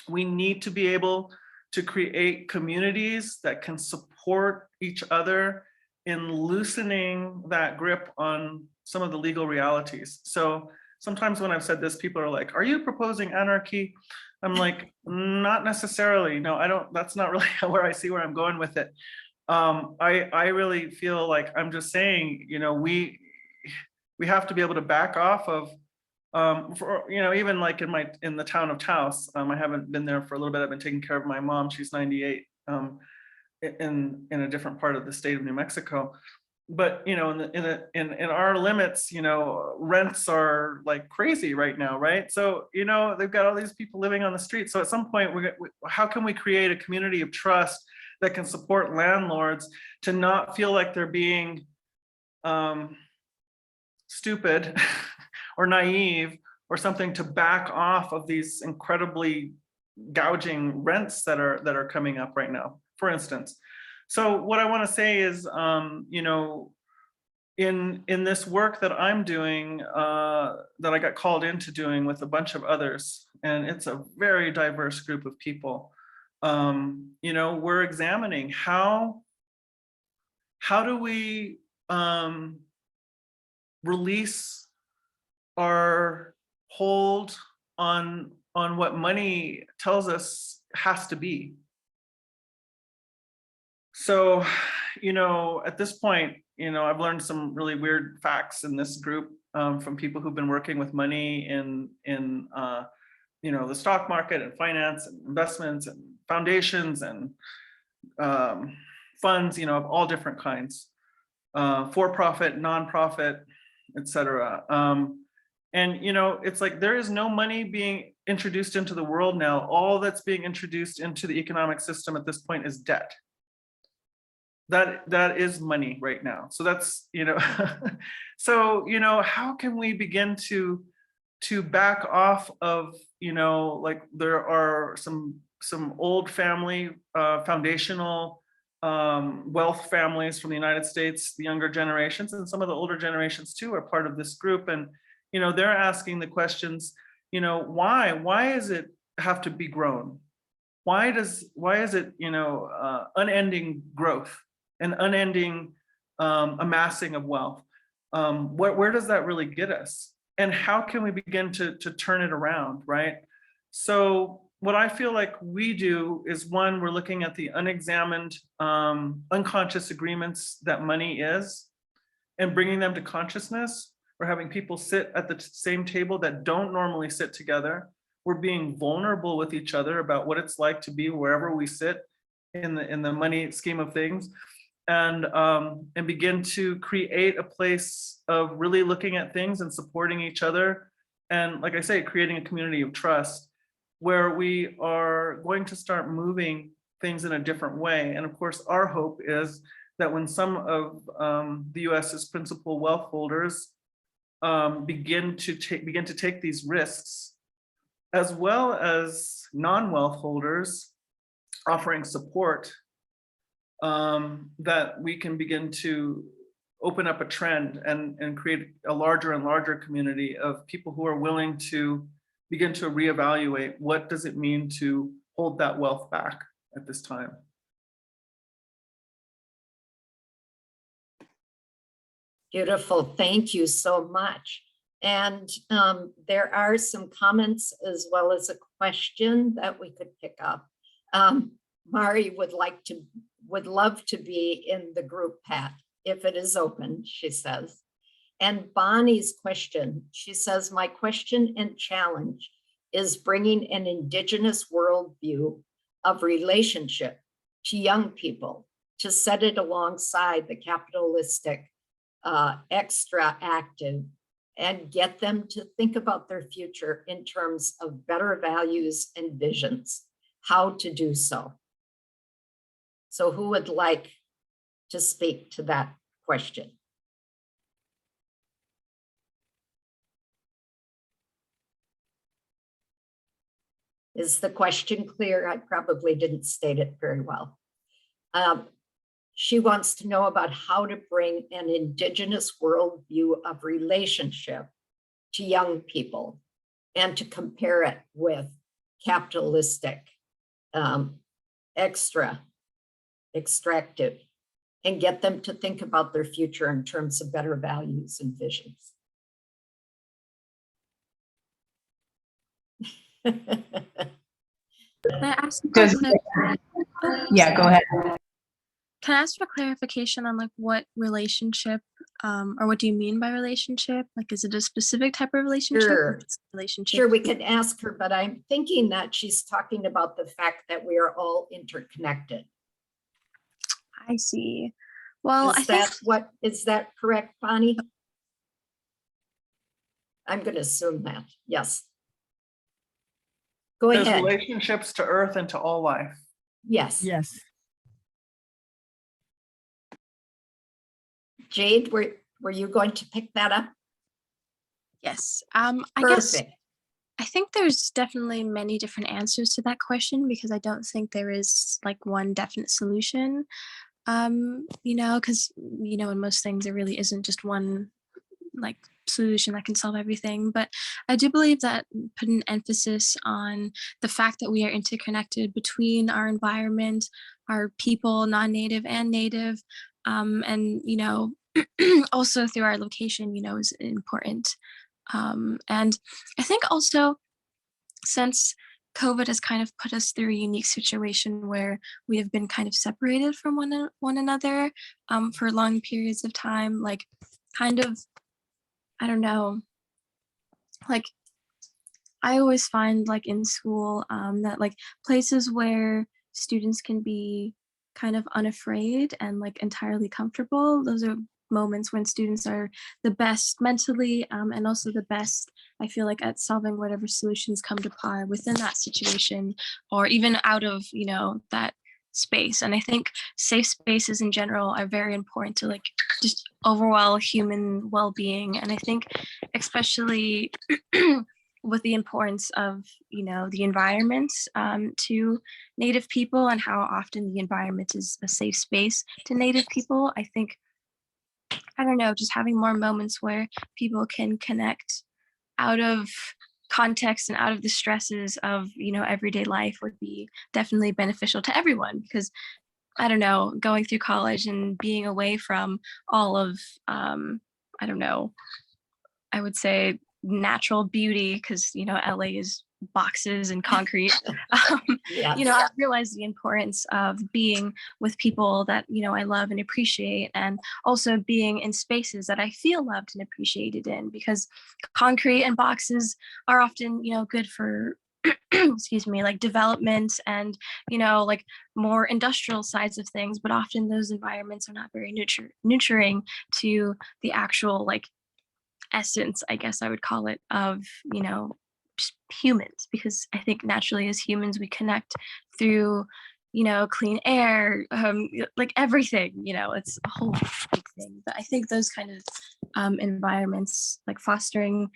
Speaker 5: We need to be able to create communities that can support each other in loosening that grip on some of the legal realities. So sometimes when I've said this, people are like, are you proposing anarchy? I'm like, not necessarily. No, I don't, that's not really where I see where I'm going with it. I really feel like I'm just saying, we have to be able to back off of, even like in the town of Taos. I haven't been there for a little bit. I've been taking care of my mom. She's 98, in a different part of the state of New Mexico. But in our limits, rents are like crazy right now, right? So they've got all these people living on the street. So at some point, how can we create a community of trust that can support landlords to not feel like they're being stupid or naive or something, to back off of these incredibly gouging rents that are coming up right now, for instance. So what I want to say is, in this work that I'm doing, that I got called into doing with a bunch of others, and it's a very diverse group of people, we're examining how do we release our hold on what money tells us has to be. So, at this point, I've learned some really weird facts in this group from people who've been working with money in the stock market and finance and investments and foundations and funds, of all different kinds, for-profit, non-profit, etc. And it's like there is no money being introduced into the world now. All that's being introduced into the economic system at this point is debt. That is money right now. So that's, so, how can we begin to back off of, like there are some old family, foundational wealth families from the United States, the younger generations, and some of the older generations too are part of this group. And, they're asking the questions, why does it have to be grown? Why is it, unending growth and unending amassing of wealth? Where does that really get us? And how can we begin to turn it around, right? So what I feel like we do is, one, we're looking at the unexamined, unconscious agreements that money is, and bringing them to consciousness. We're having people sit at the same table that don't normally sit together. We're being vulnerable with each other about what it's like to be wherever we sit in the money scheme of things, and begin to create a place of really looking at things and supporting each other. And like I say, creating a community of trust where we are going to start moving things in a different way. And of course, our hope is that when some of the US's principal wealth holders begin to take these risks, as well as non-wealth holders offering support, that we can begin to open up a trend and create a larger and larger community of people who are willing to begin to reevaluate what does it mean to hold that wealth back at this time.
Speaker 1: Beautiful. Thank you so much. And there are some comments as well as a question that we could pick up. Mari would love to be in the group, Pat, if it is open, she says. And Bonnie's question, she says, my question and challenge is bringing an Indigenous worldview of relationship to young people, to set it alongside the capitalistic extra active, and get them to think about their future in terms of better values and visions, how to do so. So who would like to speak to that question? Is the question clear? I probably didn't state it very well. She wants to know about how to bring an Indigenous worldview of relationship to young people and to compare it with capitalistic, extractive, and get them to think about their future in terms of better values and visions.
Speaker 4: Can I ask
Speaker 2: Yeah, go ahead.
Speaker 4: Can I ask for clarification on like what relationship or what do you mean by relationship? Like, is it a specific type of relationship?
Speaker 1: Sure.
Speaker 4: Relationship.
Speaker 1: Sure, we could ask her, but I'm thinking that she's talking about the fact that we are all interconnected.
Speaker 4: I see. Well,
Speaker 1: Is that correct, Bonnie? I'm going to assume that, yes. Go
Speaker 5: There's
Speaker 1: ahead.
Speaker 5: relationships to earth and to all life.
Speaker 1: Yes.
Speaker 3: Yes.
Speaker 1: Jade, were you going to pick that up?
Speaker 4: yes. I guess
Speaker 1: Perfect.
Speaker 4: I think there's definitely many different answers to that question because I don't think there is like one definite solution. Because in most things there really isn't just one like solution that can solve everything. But I do believe that put an emphasis on the fact that we are interconnected between our environment, our people, non-native and native, and also through our location, is important. And I think also since COVID has kind of put us through a unique situation where we have been kind of separated from one another for long periods of time, like kind of, I don't know, like I always find like in school that like places where students can be kind of unafraid and like entirely comfortable, those are moments when students are the best mentally and also the best, I feel like, at solving whatever solutions come to par within that situation or even out of, that space. And I think safe spaces in general are very important to like just overall human well-being. And I think especially with the importance of, the environment to Native people and how often the environment is a safe space to Native people, I think, I don't know, just having more moments where people can connect out of context and out of the stresses of, everyday life would be definitely beneficial to everyone because, I don't know, going through college and being away from all of, I don't know, I would say natural beauty because, LA is boxes and concrete.
Speaker 1: Yes.
Speaker 4: I realized the importance of being with people that, I love and appreciate, and also being in spaces that I feel loved and appreciated in, because concrete and boxes are often, good for excuse me, like development and, like more industrial sides of things, but often those environments are not very nurturing to the actual like essence, I guess I would call it, of, humans, because I think naturally as humans we connect through, clean air, like everything, it's a whole big thing. But I think those kind of environments, like fostering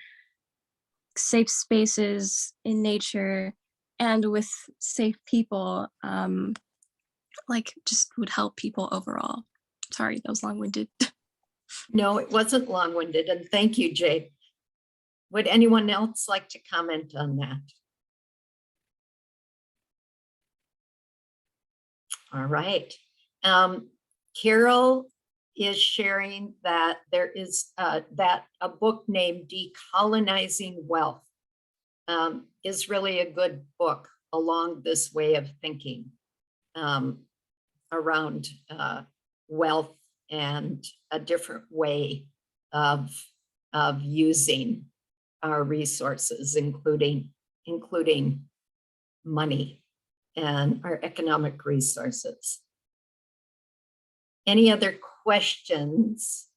Speaker 4: safe spaces in nature and with safe people, like just would help people overall. Sorry, that was long-winded.
Speaker 1: No, it wasn't long-winded, and thank you, Jade. Would anyone else like to comment on that? All right. Carol is sharing that there is that a book named Decolonizing Wealth is really a good book along this way of thinking around wealth and a different way of using our resources, including money and our economic resources. Any other questions?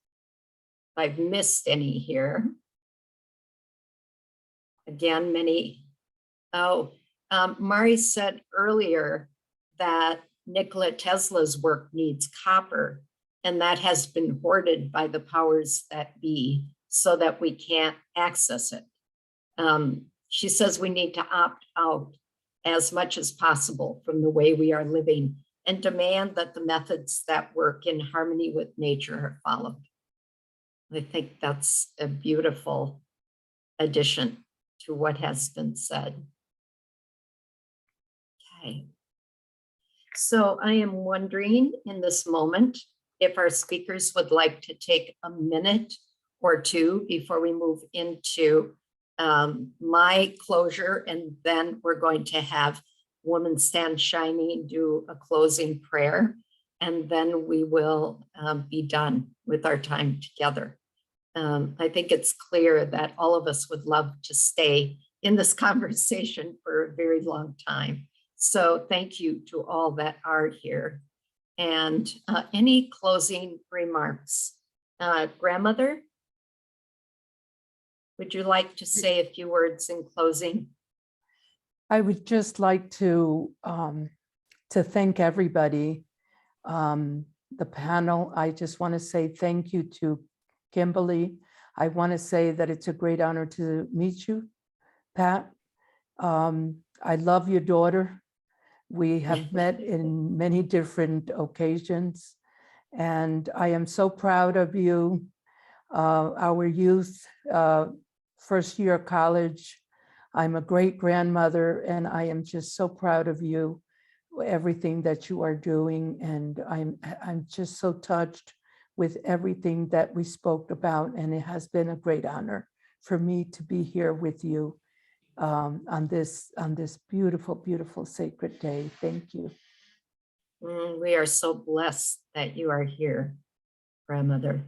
Speaker 1: If I've missed any here. Again, many. Oh, Mari said earlier that Nikola Tesla's work needs copper, and that has been hoarded by the powers that be so that we can't access it. She says we need to opt out as much as possible from the way we are living and demand that the methods that work in harmony with nature are followed. I think that's a beautiful addition to what has been said. Okay. So I am wondering in this moment if our speakers would like to take a minute or two before we move into my closure, and then we're going to have Woman Stand Shining do a closing prayer, and then we will be done with our time together. I think it's clear that all of us would love to stay in this conversation for a very long time. So thank you to all that are here. And any closing remarks? Grandmother, would you like to say a few words in closing?
Speaker 3: I would just like to thank everybody. The panel, I just want to say thank you to Kimberly. I want to say that it's a great honor to meet you, Pat. I love your daughter. We have met in many different occasions, and I am so proud of you. Our youth, first year of college. I'm a great grandmother, and I am just so proud of you, everything that you are doing. And I'm just so touched with everything that we spoke about. And it has been a great honor for me to be here with you on this beautiful, beautiful sacred day. Thank you.
Speaker 1: We are so blessed that you are here, grandmother.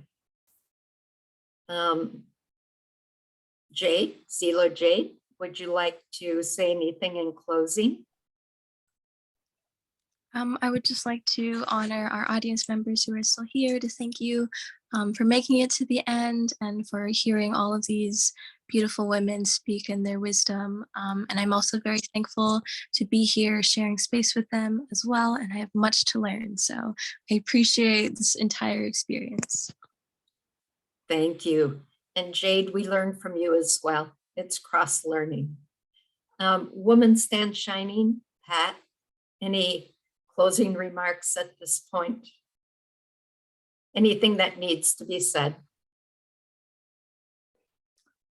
Speaker 1: Jade, Zelo Jade, would you like to say anything in closing?
Speaker 4: I would just like to honor our audience members who are still here, to thank you for making it to the end and for hearing all of these beautiful women speak in their wisdom. And I'm also very thankful to be here sharing space with them as well. And I have much to learn. So I appreciate this entire experience.
Speaker 1: Thank you. And Jade, we learned from you as well. It's cross-learning. Woman Stand Shining, Pat, any closing remarks at this point? Anything that needs to be said?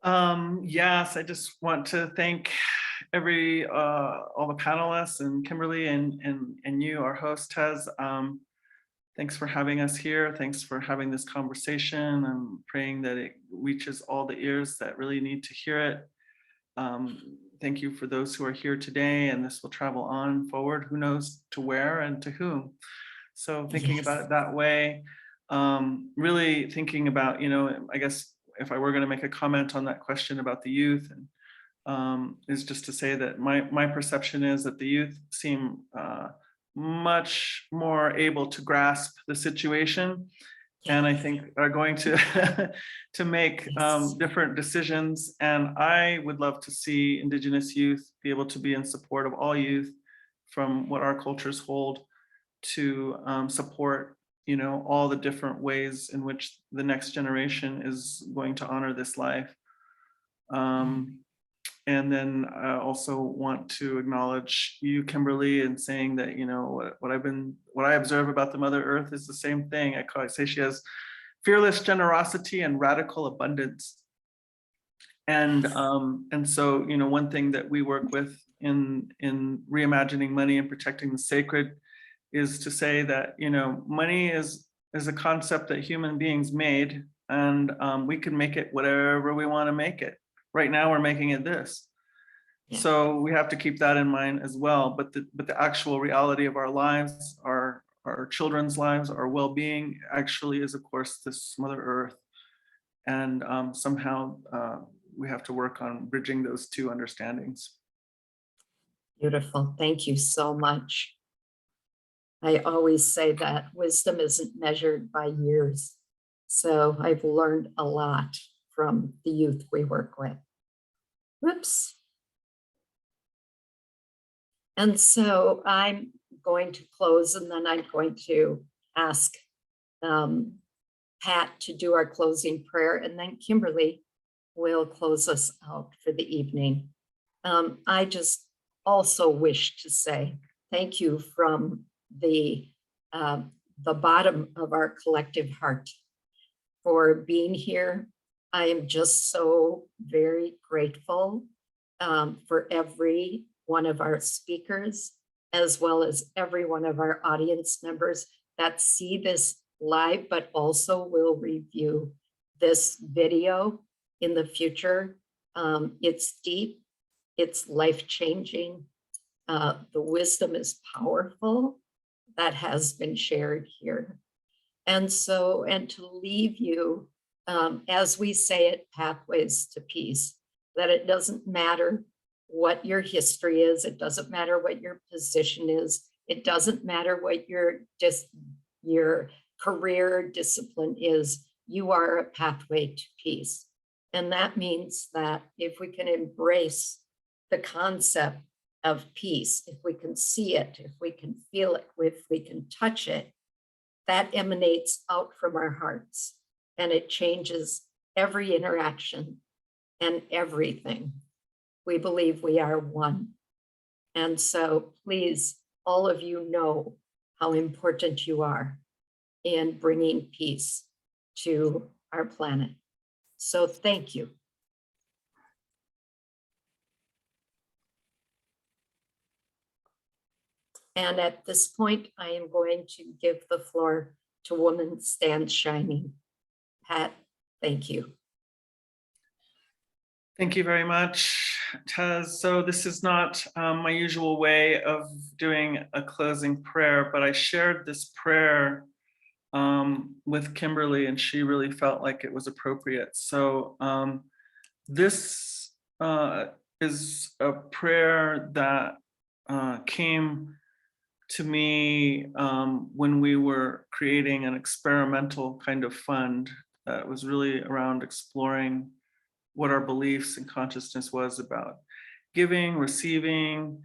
Speaker 5: Yes, I just want to thank all the panelists and Kimberly and you, our host, Tez. Thanks for having us here. Thanks for having this conversation. I'm praying that it reaches all the ears that really need to hear it. Thank you for those who are here today, and this will travel on forward. Who knows to where and to whom? So thinking about it that way, really thinking about, I guess if I were going to make a comment on that question about the youth, and is just to say that my perception is that the youth seem much more able to grasp the situation, and I think are going to to make different decisions. And I would love to see Indigenous youth be able to be in support of all youth from what our cultures hold, to support all the different ways in which the next generation is going to honor this life. And then I also want to acknowledge you, Kimberly, in saying that, you know, what I observe about the Mother Earth is the same thing. I say she has fearless generosity and radical abundance. And so, you know, one thing that we work with in reimagining money and protecting the sacred is to say that, you know, money is a concept that human beings made, and we can make it whatever we want to make it. Right now, we're making it this.
Speaker 1: Yeah.
Speaker 5: So we have to keep that in mind as well. But the actual reality of our lives, our children's lives, our well-being actually is, of course, this Mother Earth. And somehow we have to work on bridging those two understandings.
Speaker 1: Beautiful. Thank you so much. I always say that wisdom isn't measured by years. So I've learned a lot from the youth we work with. Whoops. And so I'm going to close, and then I'm going to ask Pat to do our closing prayer, and then Kimberly will close us out for the evening. I just also wish to say thank you from the bottom of our collective heart for being here. I am just so very grateful for every one of our speakers, as well as every one of our audience members that see this live, but also will review this video in the future. It's deep, it's life-changing. The wisdom is powerful that has been shared here. And so, and to leave you, as we say at Pathways to Peace, that it doesn't matter what your history is, it doesn't matter what your position is, it doesn't matter what your career discipline is, you are a pathway to peace. And that means that if we can embrace the concept of peace, if we can see it, if we can feel it, if we can touch it, that emanates out from our hearts, and it changes every interaction and everything. We believe we are one. And so please, all of you know how important you are in bringing peace to our planet. So thank you. And at this point, I am going to give the floor to Woman Stands Shining. Pat, thank you.
Speaker 5: Thank you very much, Taz. So this is not my usual way of doing a closing prayer, but I shared this prayer with Kimberly, and she really felt like it was appropriate. So this is a prayer that came to me when we were creating an experimental kind of fund that was really around exploring what our beliefs and consciousness was about giving, receiving,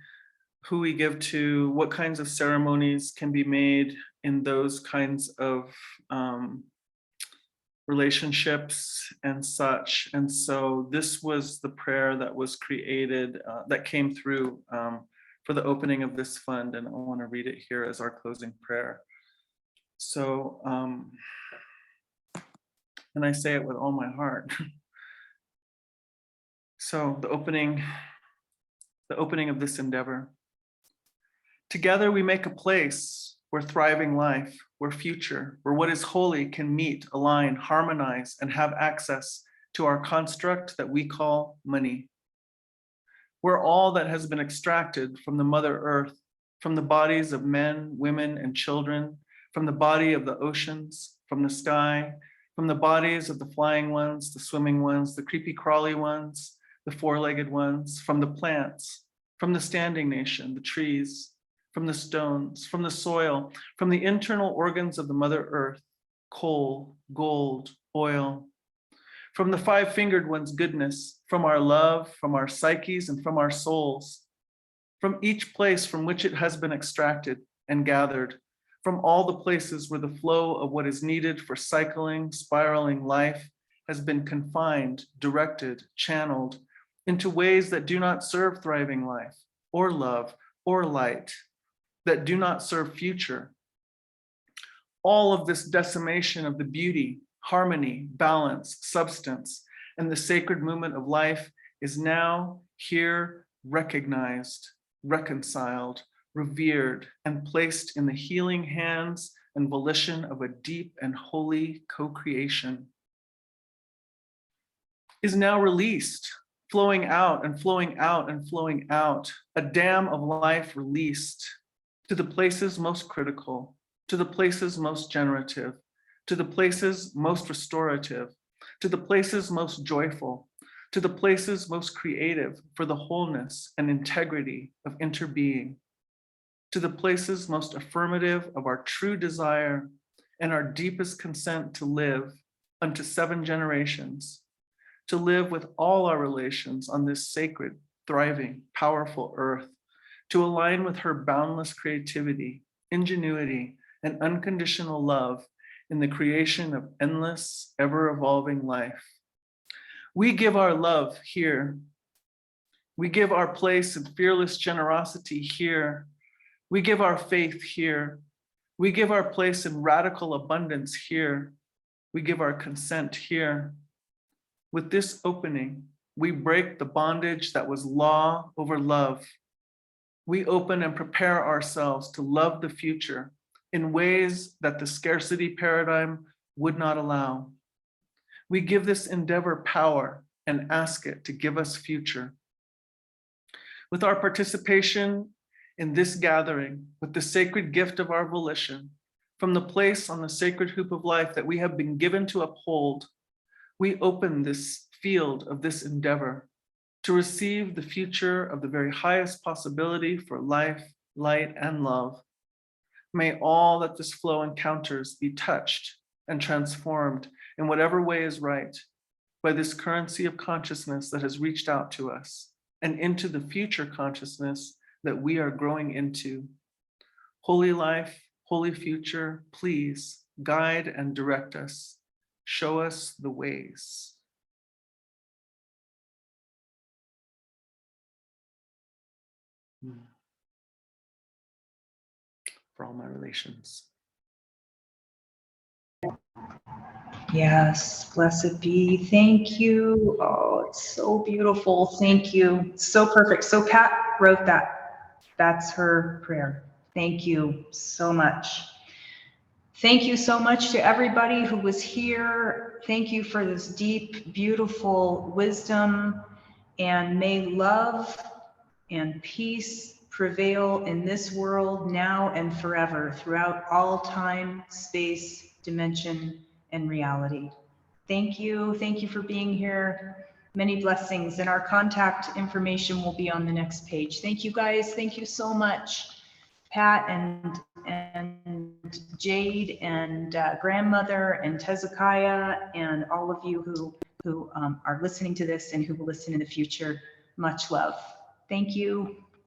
Speaker 5: who we give to, what kinds of ceremonies can be made in those kinds of relationships and such. And so this was the prayer that was created, that came through for the opening of this fund, and I want to read it here as our closing prayer. So, and I say it with all my heart. So the opening of this endeavor. Together we make a place where thriving life, where future, where what is holy can meet, align, harmonize, and have access to our construct that we call money. Where all that has been extracted from the Mother Earth, from the bodies of men, women, and children, from the body of the oceans, from the sky, from the bodies of the flying ones, the swimming ones, the creepy crawly ones, the four-legged ones, from the plants, from the standing nation, the trees, from the stones, from the soil, from the internal organs of the Mother Earth, coal, gold, oil, from the five-fingered one's goodness, from our love, from our psyches, and from our souls, from each place from which it has been extracted and gathered, from all the places where the flow of what is needed for cycling, spiraling life has been confined, directed, channeled, into ways that do not serve thriving life, or love, or light, that do not serve future. All of this decimation of the beauty, harmony, balance, substance, and the sacred movement of life is now here recognized, reconciled, revered, and placed in the healing hands and volition of a deep and holy co-creation. Is now released, flowing out and flowing out and flowing out, a dam of life released to the places most critical, to the places most generative, to the places most restorative, to the places most joyful, to the places most creative for the wholeness and integrity of interbeing, to the places most affirmative of our true desire and our deepest consent to live unto 7 generations, to live with all our relations on this sacred, thriving, powerful earth, to align with her boundless creativity, ingenuity, and unconditional love in the creation of endless, ever-evolving life. We give our love here. We give our place in fearless generosity here. We give our faith here. We give our place in radical abundance here. We give our consent here. With this opening, we break the bondage that was law over love. We open and prepare ourselves to love the future in ways that the scarcity paradigm would not allow. We give this endeavor power and ask it to give us future. With our participation in this gathering, with the sacred gift of our volition, from the place on the sacred hoop of life that we have been given to uphold, we open this field of this endeavor to receive the future of the very highest possibility for life, light, and love. May all that this flow encounters be touched and transformed in whatever way is right by this currency of consciousness that has reached out to us and into the future consciousness that we are growing into. Holy life, holy future, please guide and direct us. Show us the ways. For all my relations.
Speaker 2: Yes, blessed be. Thank you. Oh, it's so beautiful. Thank you. So perfect. So Pat wrote that. That's her prayer. Thank you so much. Thank you so much to everybody who was here. Thank you for this deep, beautiful wisdom, and may love and peace prevail in this world now and forever, throughout all time, space, dimension, and reality. Thank you. Thank you for being here. Many blessings, and our contact information will be on the next page. Thank you guys. Thank you so much, Pat and Jade and grandmother and Tezekiah and all of you who are listening to this and who will listen in the future. Much love. Thank you.